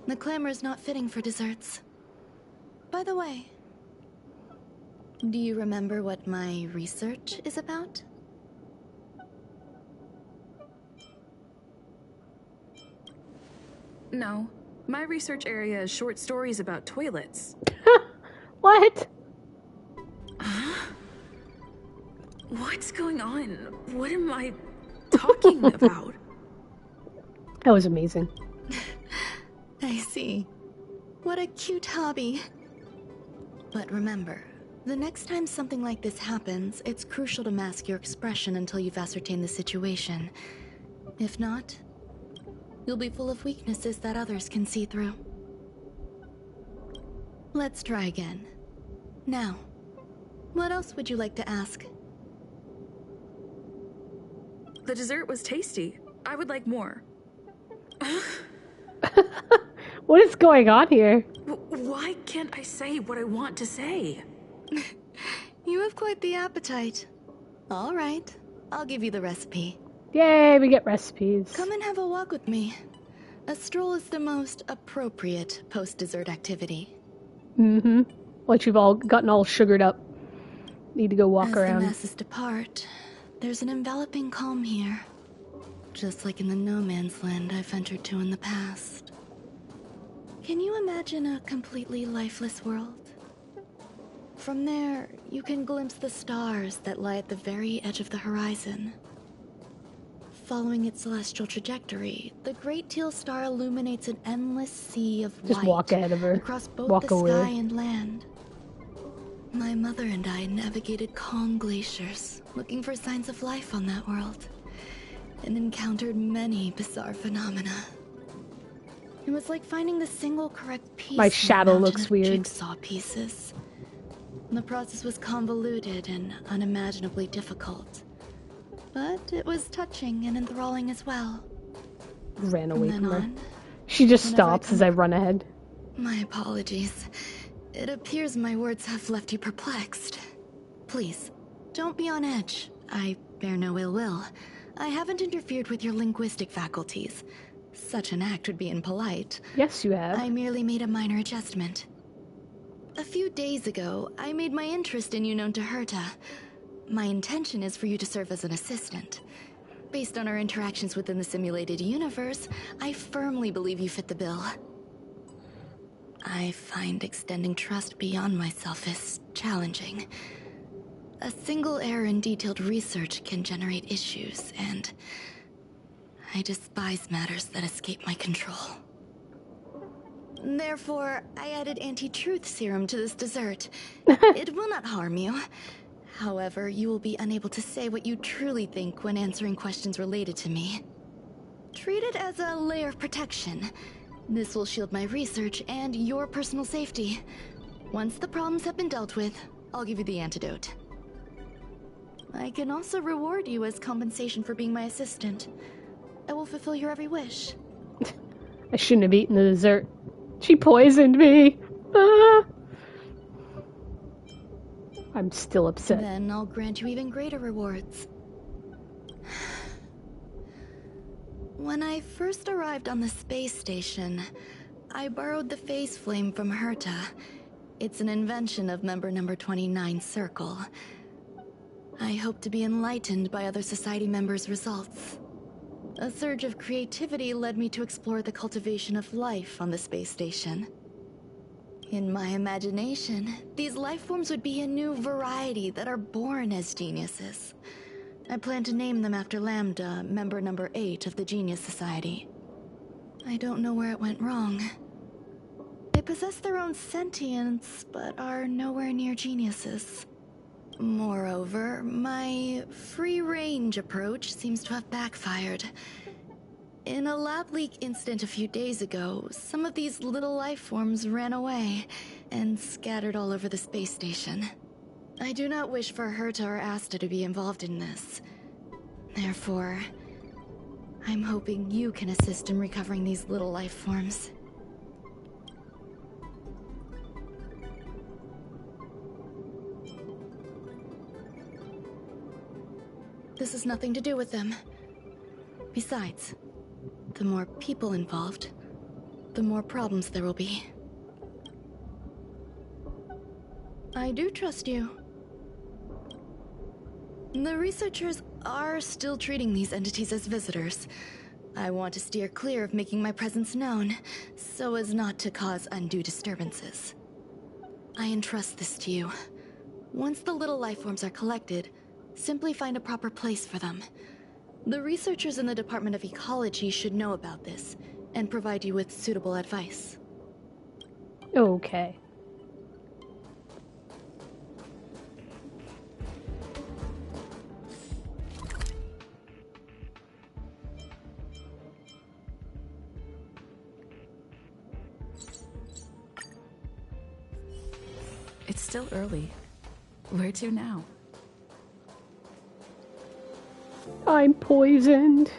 The clamor is not fitting for desserts. By the way, do you remember what my research is about? No. My research area is short stories about toilets. What? What's going on? What am I talking about? That was amazing. I see. What a cute hobby. But remember, the next time something like this happens, it's crucial to mask your expression until you've ascertained the situation. If not, you'll be full of weaknesses that others can see through. Let's try again. Now, what else would you like to ask? The dessert was tasty. I would like more. What is going on here? Why can't I say what I want to say? You have quite the appetite. All right, I'll give you the recipe. Yay, we get recipes. Come and have a walk with me. A stroll is the most appropriate post-dessert activity. Mm-hmm. Once you've all gotten all sugared up. Need to go walk around. As the masses depart, there's an enveloping calm here. Just like in the no man's land I've entered to in the past. Can you imagine a completely lifeless world? From there, you can glimpse the stars that lie at the very edge of the horizon. Following its celestial trajectory, the Great Teal Star illuminates an endless sea of Just light walk ahead of her. across both Walk the away. sky and land. My mother and I navigated calm glaciers, looking for signs of life on that world, and encountered many bizarre phenomena. It was like finding the single correct piece My in a shadow mountain looks of weird. jigsaw pieces. The process was convoluted and unimaginably difficult, but it was touching and enthralling as well. Ran away From from then her. on, She just whenever I stops as I run ahead. My apologies. It appears my words have left you perplexed. Please, don't be on edge. I bear no ill will. I haven't interfered with your linguistic faculties. Such an act would be impolite. Yes, you have. I merely made a minor adjustment. A few days ago, I made my interest in you known to Herta. My intention is for you to serve as an assistant. Based on our interactions within the simulated universe, I firmly believe you fit the bill. I find extending trust beyond myself is challenging. A single error in detailed research can generate issues, and I despise matters that escape my control. Therefore, I added anti-truth serum to this dessert. It will not harm you. However, you will be unable to say what you truly think when answering questions related to me. Treat it as a layer of protection. This will shield my research and your personal safety. Once the problems have been dealt with, I'll give you the antidote. I can also reward you as compensation for being my assistant. I will fulfill your every wish. I shouldn't have eaten the dessert. She poisoned me. Ah. I'm still upset. Then I'll grant you even greater rewards. When I first arrived on the space station, I borrowed the phase flame from Herta. It's an invention of member number 29 Circle. I hope to be enlightened by other society members' results. A surge of creativity led me to explore the cultivation of life on the space station. In my imagination, these life forms would be a new variety that are born as geniuses. I plan to name them after Lambda, member number 8 of the Genius Society. I don't know where it went wrong. They possess their own sentience, but are nowhere near geniuses. Moreover, my free-range approach seems to have backfired. In a lab leak incident a few days ago, some of these little life forms ran away and scattered all over the space station. I do not wish for Herta or Asta to be involved in this. Therefore, I'm hoping you can assist in recovering these little life forms. This has nothing to do with them. Besides, the more people involved, the more problems there will be. I do trust you. The researchers are still treating these entities as visitors. I want to steer clear of making my presence known, so as not to cause undue disturbances. I entrust this to you. Once the little life forms are collected, simply find a proper place for them. The researchers in the Department of Ecology should know about this, and provide you with suitable advice. Okay. It's still early. Where to now? I'm poisoned.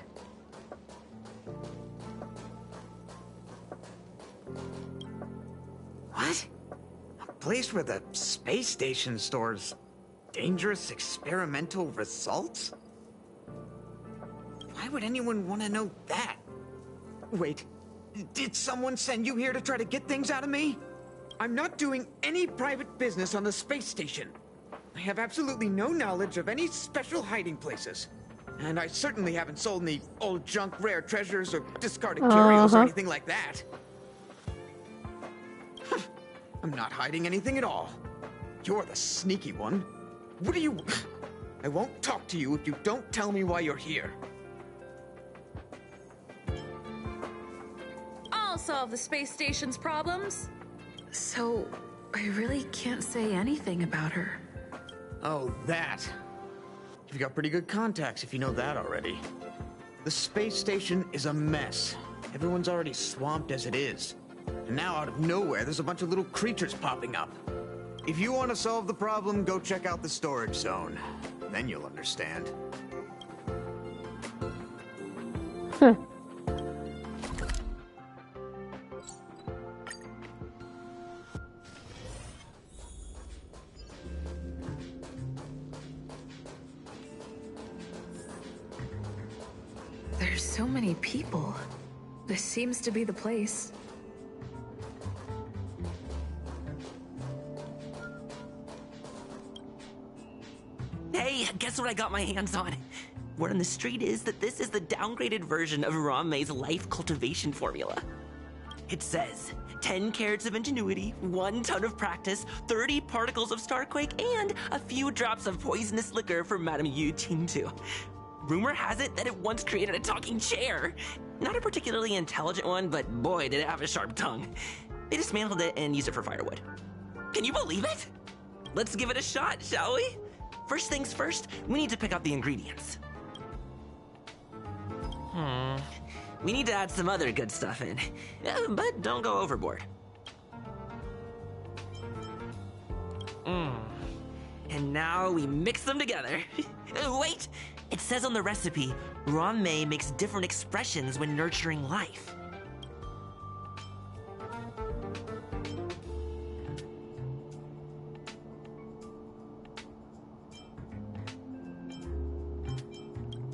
What? A place where the space station stores dangerous experimental results? Why would anyone want to know that? Wait, did someone send you here to try to get things out of me? I'm not doing any private business on the space station. I have absolutely no knowledge of any special hiding places. And I certainly haven't sold any old junk rare treasures or discarded curios or anything like that. I'm not hiding anything at all. You're the sneaky one. What are you... I won't talk to you if you don't tell me why you're here. I'll solve the space station's problems. So, I really can't say anything about her. Oh, that. You've got pretty good contacts if you know that already. The space station is a mess. Everyone's already swamped as it is. And now out of nowhere, there's a bunch of little creatures popping up. If you want to solve the problem, go check out the storage zone. Then you'll understand. Huh. There's so many people. This seems to be the place. Hey, guess what I got my hands on? Word on the street is that this is the downgraded version of Ranmei's life cultivation formula. It says 10 carats of ingenuity, 1 ton of practice, 30 particles of starquake, and a few drops of poisonous liquor for Madame Yu Qingtu. Rumor has it that it once created a talking chair. Not a particularly intelligent one, but boy, did it have a sharp tongue. They dismantled it and used it for firewood. Can you believe it? Let's give it a shot, shall we? First things first, we need to pick out the ingredients. We need to add some other good stuff in, but don't go overboard. And now we mix them together. Wait! It says on the recipe, Ranmei makes different expressions when nurturing life.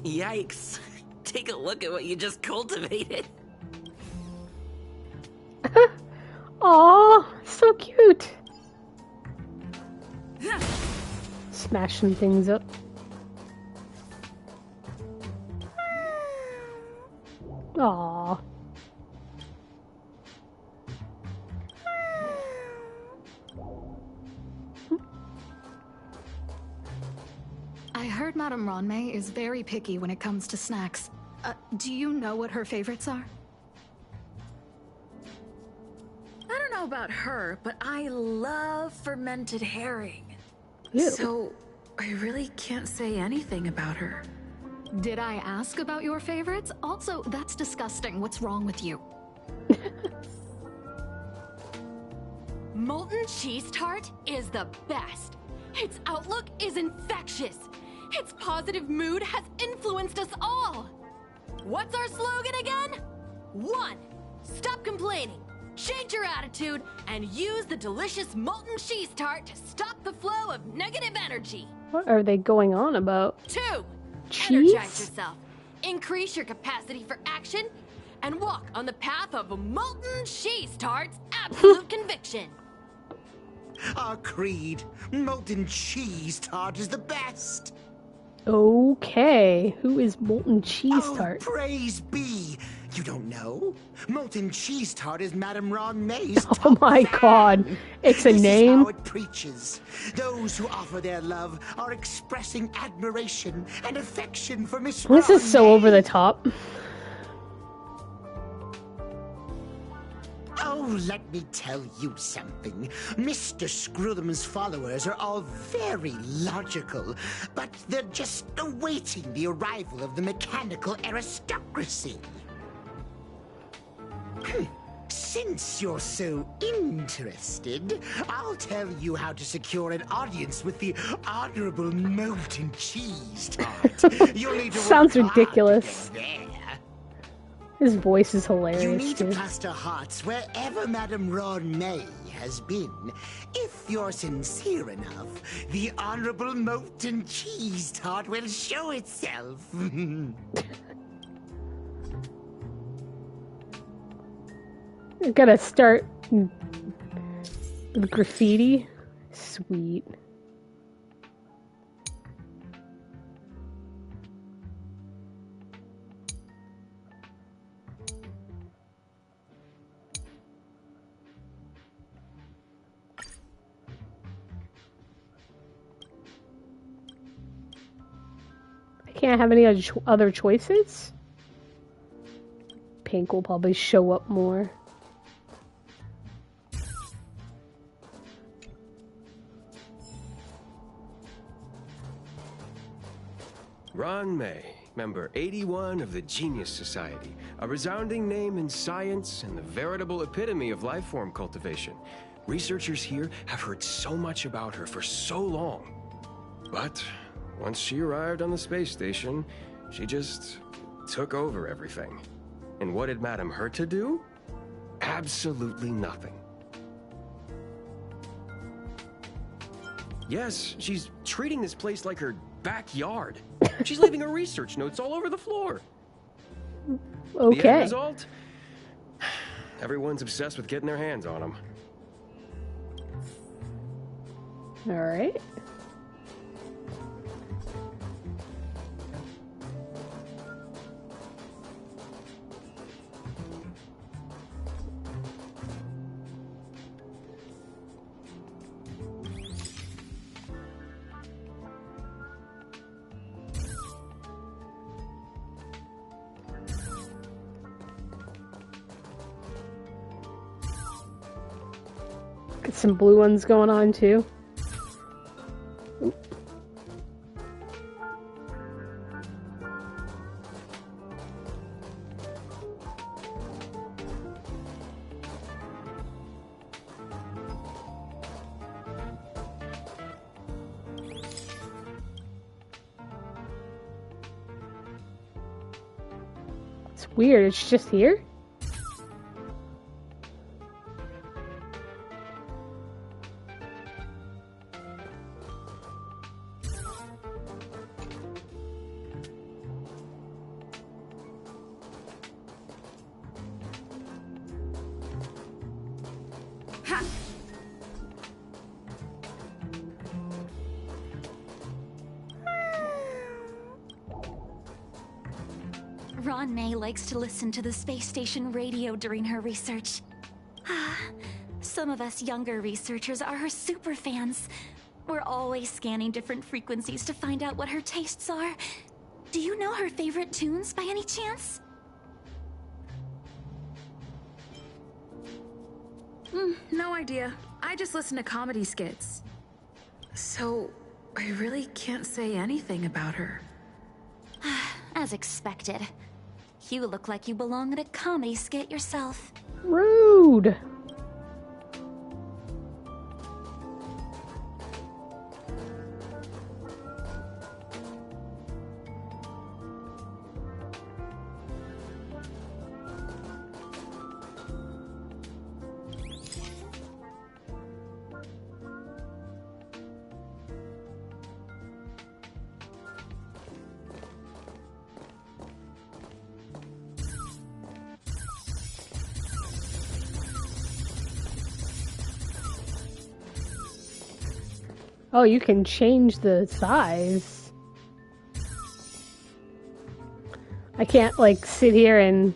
Yikes. Take a look at what you just cultivated. Aw, so cute. Smashing things up. Aww. I heard Madame Ronmei is very picky when it comes to snacks. Do you know what her favorites are? I don't know about her, but I love fermented herring. Ew. So, I really can't say anything about her. Did I ask about your favorites? Also, that's disgusting. What's wrong with you? Molten cheese tart is the best. Its outlook is infectious. Its positive mood has influenced us all. What's our slogan again? 1. Stop complaining, change your attitude, and use the delicious molten cheese tart to stop the flow of negative energy. What are they going on about? 2. Cheese? Energize yourself, increase your capacity for action, and walk on the path of molten cheese tart's absolute conviction. Our creed, molten cheese tart is the best. Okay, who is Molten Cheese Tart? Praise be. You don't know? Molten cheese tart is Madame Ronmei's Oh my god, it's a This name? is how it preaches. Those who offer their love are expressing admiration and affection for Miss This is so over the top. Oh, let me tell you something. Mr. Screwthum's followers are all very logical, but they're just awaiting the arrival of the mechanical aristocracy. Since you're so interested, I'll tell you how to secure an audience with the Honorable Molten Cheese Tart. You'll need to Sounds work hard to ridiculous. get there. His voice is hilarious. You need to dude. plaster hearts wherever Madame Ronmei has been. If you're sincere enough, the Honorable Molten Cheese Tart will show itself. I gotta start with graffiti. Sweet. I can't have any other choices? Pink will probably show up more. Ronmei, member 81 of the Genius Society, a resounding name in science and the veritable epitome of life form cultivation. Researchers here have heard so much about her for so long. But once she arrived on the space station, she just took over everything. And what did Madame Herta do? Absolutely nothing. Yes, she's treating this place like her backyard. She's leaving her research notes all over the floor. Okay. The end result? Everyone's obsessed with getting their hands on them. Alright. Got some blue ones going on too. Oop. It's weird, it's just here? Ronmei likes to listen to the space station radio during her research. Some of us younger researchers are her super fans, We're always scanning different frequencies to find out what her tastes are. Do you know her favorite tunes by any chance? No idea. I just listen to comedy skits. So, I really can't say anything about her. As expected. You look like you belong in a comedy skit yourself. Rude. Oh, you can change the size. I can't, like, sit here and...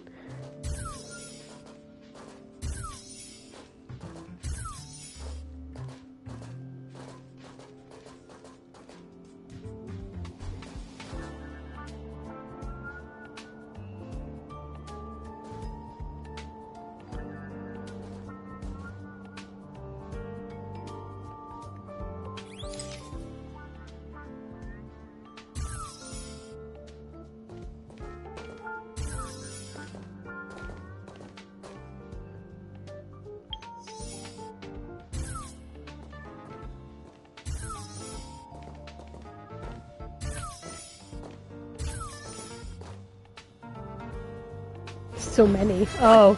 So many. Oh,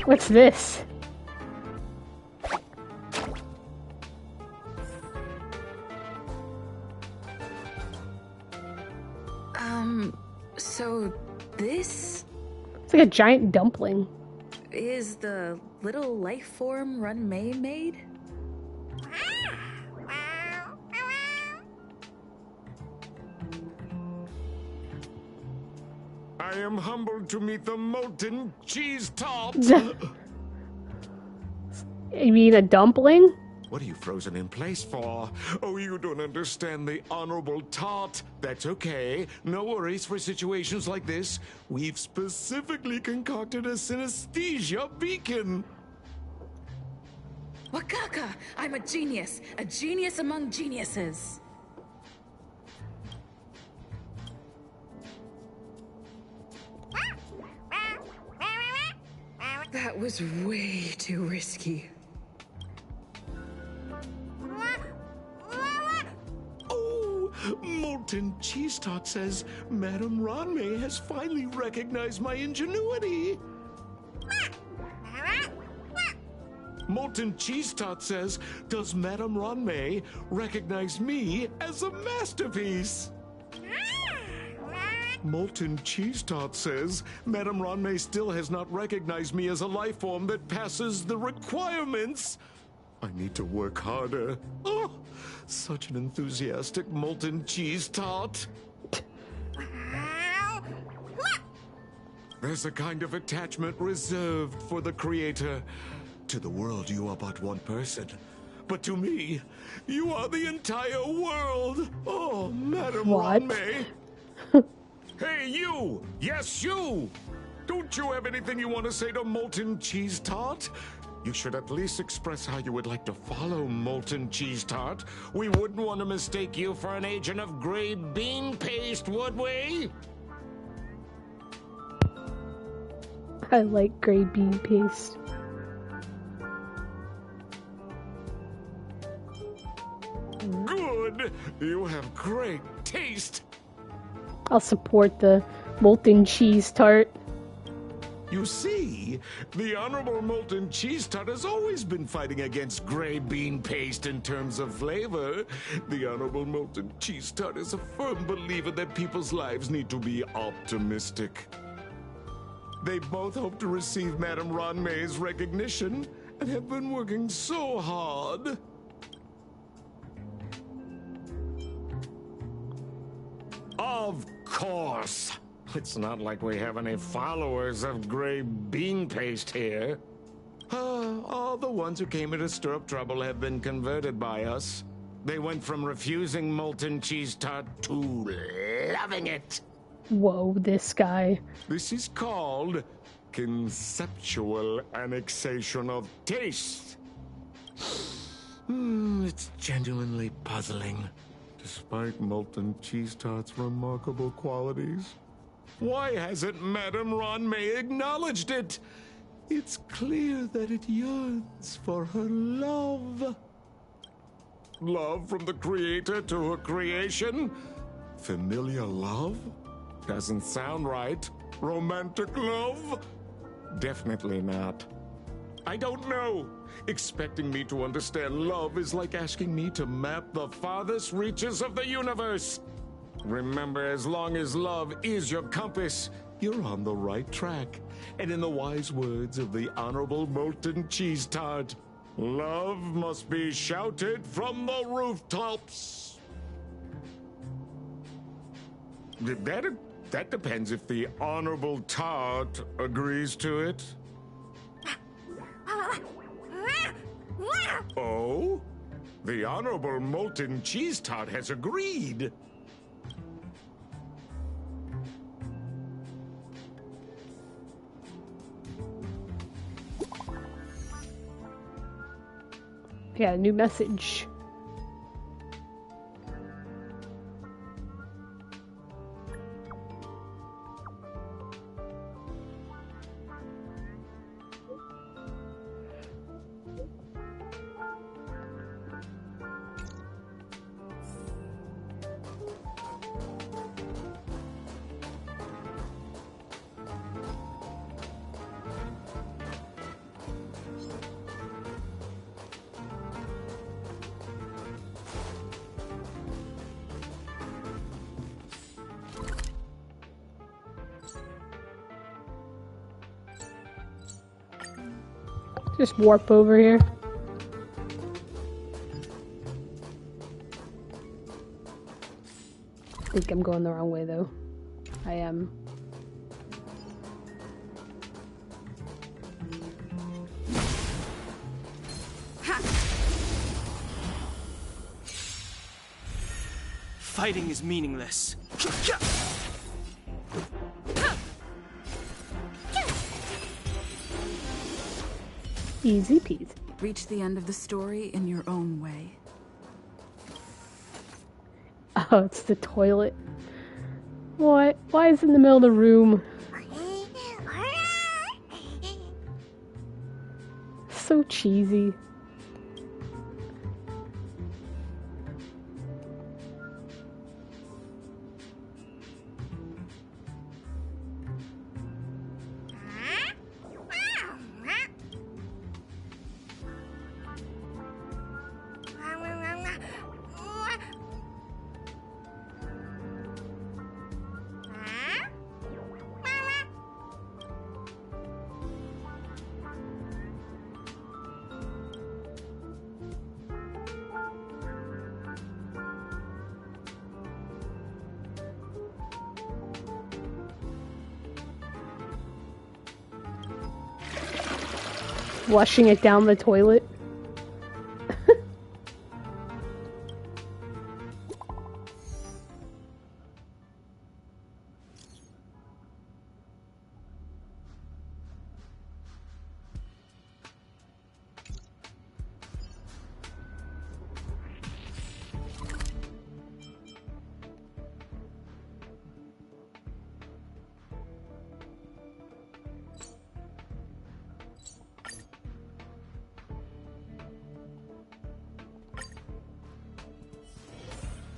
what's this? So this It's like a giant dumpling. is the little life form Run May made? I am humbled to meet the molten cheese top. You mean a dumpling? What are you frozen in place for? Oh, you don't understand the honorable tart. That's okay. No worries for situations like this. We've specifically concocted a synesthesia beacon. Wakaka! I'm a genius among geniuses. That was way too risky. Oh, molten cheese tart says Madame Ranmei has finally recognized my ingenuity. Molten cheese tart says, does Madame Ranmei recognize me as a masterpiece? Molten cheese tart says, Madame Ranmei still has not recognized me as a life form that passes the requirements. I need to work harder. Oh, such an enthusiastic molten cheese tart. There's a kind of attachment reserved for the creator. To the world, you are but one person. But to me, you are the entire world. Oh, Madame Ranmei. Hey, you! Yes, you! Don't you have anything you want to say to Molten Cheese Tart? You should at least express how you would like to follow Molten Cheese Tart. We wouldn't want to mistake you for an agent of gray bean paste, would we? I like gray bean paste. Good! You have great taste! I'll support the molten cheese tart. You see, the Honorable Molten Cheese Tart has always been fighting against gray bean paste in terms of flavor. The Honorable Molten Cheese Tart is a firm believer that people's lives need to be optimistic. They both hope to receive Madame Ranmei's recognition and have been working so hard. Of course. It's not like we have any followers of gray bean paste here. All the ones who came here to stir up trouble have been converted by us. They went from refusing molten cheese tart to loving it. Whoa, this guy. This is called conceptual annexation of taste. It's genuinely puzzling. Despite molten cheese tart's remarkable qualities, why hasn't Madame Ronmay acknowledged it? It's clear that it yearns for her love. Love from the creator to her creation? Familiar love? Doesn't sound right. Romantic love? Definitely not. I don't know. Expecting me to understand love is like asking me to map the farthest reaches of the universe. Remember, as long as love is your compass, you're on the right track. And in the wise words of the Honorable Molten Cheese Tart, love must be shouted from the rooftops. That depends if the Honorable Tart agrees to it. Oh? The Honorable Molten Cheese Tart has agreed. Yeah, new message. Just warp over here. I think I'm going the wrong way though. I am. Fighting is meaningless. Easy peasy. Reach the end of the story in your own way. Oh, it's the toilet. What? Why is it in the middle of the room? So cheesy. Flushing it down the toilet.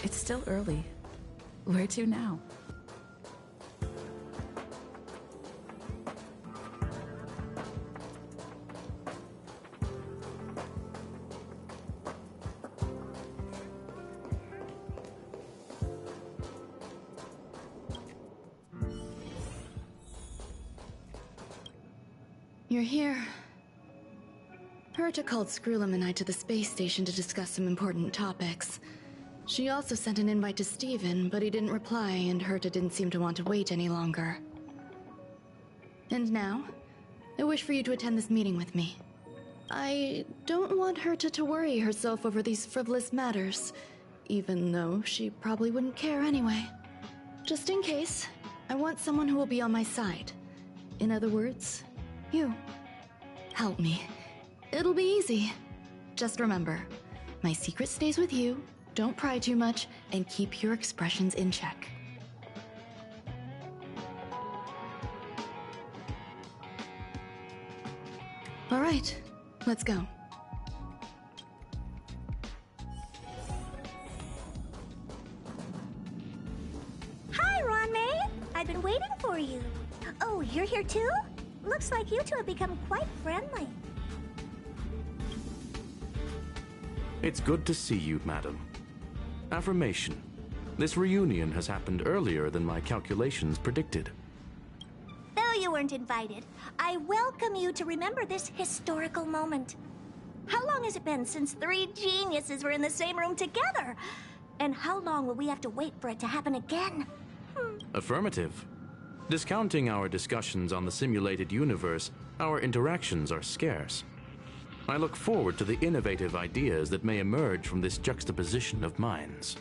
It's still early. Where to now? You're here. Herta called Screwlum and I to the space station to discuss some important topics. She also sent an invite to Steven, but he didn't reply, and Herta didn't seem to want to wait any longer. And now, I wish for you to attend this meeting with me. I don't want Herta to worry herself over these frivolous matters, even though she probably wouldn't care anyway. Just in case, I want someone who will be on my side. In other words, you. Help me. It'll be easy. Just remember, my secret stays with you, don't pry too much, and keep your expressions in check. All right, let's go. Hi, Ron May. I've been waiting for you. Oh, you're here too? Looks like you two have become quite friendly. It's good to see you, madam. Affirmation. This reunion has happened earlier than my calculations predicted. Though you weren't invited, I welcome you to remember this historical moment. How long has it been since 3 geniuses were in the same room together? And how long will we have to wait for it to happen again? Affirmative. Discounting our discussions on the simulated universe, our interactions are scarce. I look forward to the innovative ideas that may emerge from this juxtaposition of minds.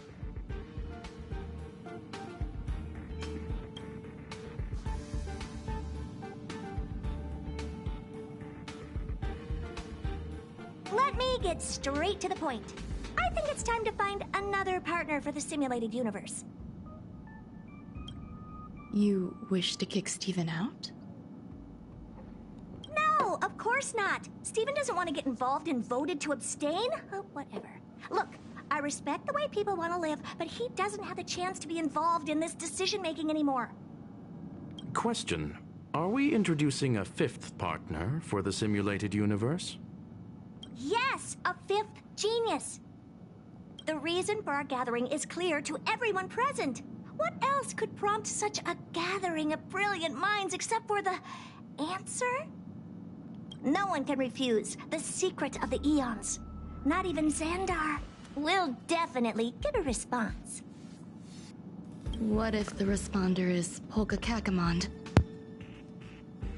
Let me get straight to the point. I think it's time to find another partner for the simulated universe. You wish to kick Steven out? No, of course not. Steven doesn't want to get involved and voted to abstain. Oh, whatever. Look, I respect the way people want to live, but he doesn't have the chance to be involved in this decision-making anymore. Question. Are we introducing a 5th partner for the simulated universe? Yes, a 5th genius. The reason for our gathering is clear to everyone present. What else could prompt such a gathering of brilliant minds except for the answer? No one can refuse the secret of the eons. Not even Xandar. We'll definitely get a response. What if the responder is Polka Kakamond?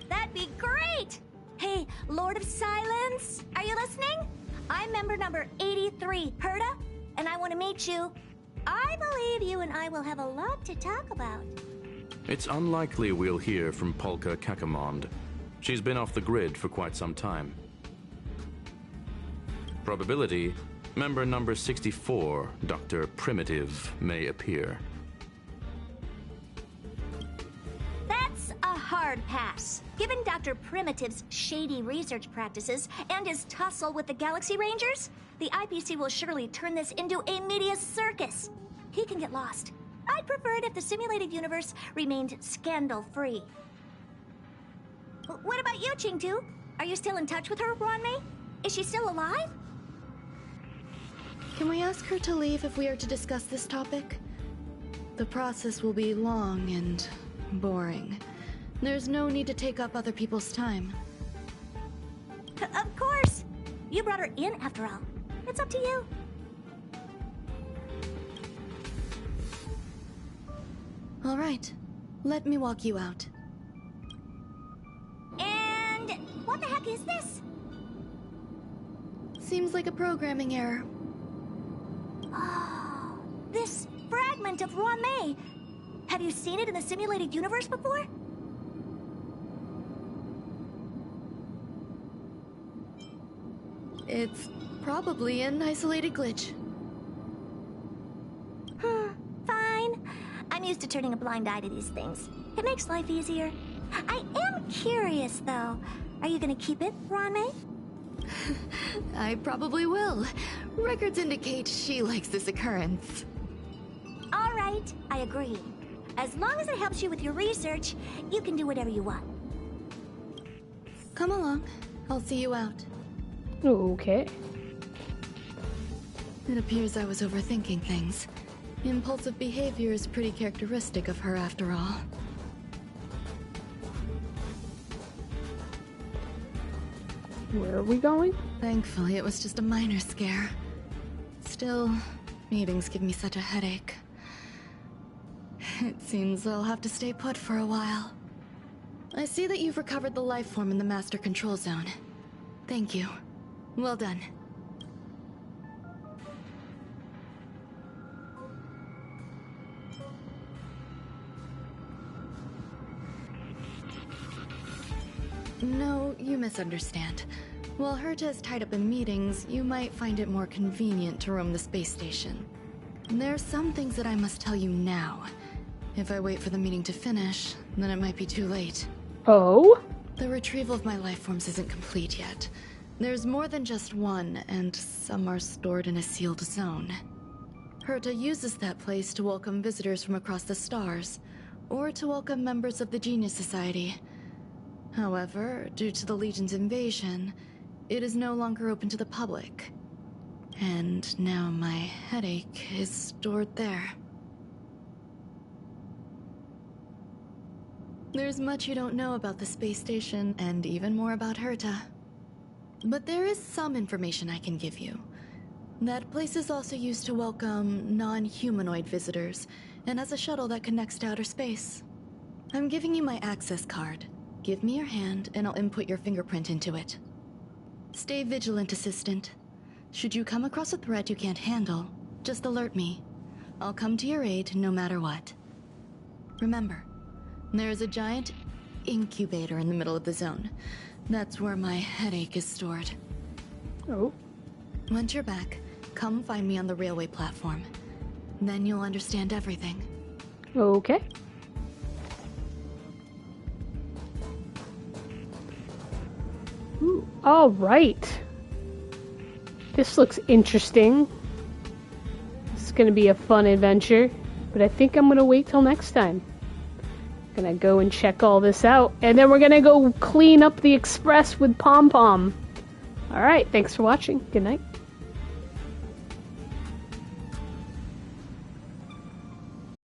That'd be great! Hey, Lord of Silence, are you listening? I'm member number 83, Herta, and I want to meet you. I believe you and I will have a lot to talk about. It's unlikely we'll hear from Polka Kakamond. She's been off the grid for quite some time. Probability, member number 64, Dr. Primitive, may appear. That's a hard pass. Given Dr. Primitive's shady research practices and his tussle with the Galaxy Rangers, the IPC will surely turn this into a media circus. He can get lost. I'd prefer it if the simulated universe remained scandal-free. What about you, Ching-Tu? Are you still in touch with her, Ron May? Is she still alive? Can we ask her to leave if we are to discuss this topic? The process will be long and boring. There's no need to take up other people's time. Of course! You brought her in, after all. It's up to you. All right. Let me walk you out. And what the heck is this? Seems like a programming error. Oh, this fragment of Ron May. Have you seen it in the simulated universe before? It's probably an isolated glitch. Fine. I'm used to turning a blind eye to these things. It makes life easier. I am curious, though. Are you gonna keep it, Ron May? I probably will. Records indicate she likes this occurrence. All right, I agree. As long as it helps you with your research, you can do whatever you want. Come along. I'll see you out. Okay. It appears I was overthinking things. Impulsive behavior is pretty characteristic of her, after all. Where are we going? Thankfully, it was just a minor scare. Still, meetings give me such a headache. It seems I'll have to stay put for a while. I see that you've recovered the life form in the master control zone. Thank you. Well done. No, you misunderstand. While Herta is tied up in meetings, you might find it more convenient to roam the space station. There's some things that I must tell you now. If I wait for the meeting to finish, then it might be too late. Oh? The retrieval of my life forms isn't complete yet. There's more than just one, and some are stored in a sealed zone. Herta uses that place to welcome visitors from across the stars, or to welcome members of the Genius Society. However, due to the Legion's invasion, it is no longer open to the public. And now my headache is stored there. There's much you don't know about the space station, and even more about Herta. But there is some information I can give you. That place is also used to welcome non-humanoid visitors, and has a shuttle that connects to outer space. I'm giving you my access card. Give me your hand, and I'll input your fingerprint into it. Stay vigilant, Assistant. Should you come across a threat you can't handle, just alert me. I'll come to your aid no matter what. Remember, there is a giant incubator in the middle of the zone. That's where my headache is stored. Oh. Once you're back, come find me on the railway platform. Then you'll understand everything. Okay. Ooh, all right. This looks interesting. This is going to be a fun adventure, but I think I'm going to wait till next time. Gonna go and check all this out, and then we're gonna go clean up the express with Pom Pom. Alright, thanks for watching. Good night.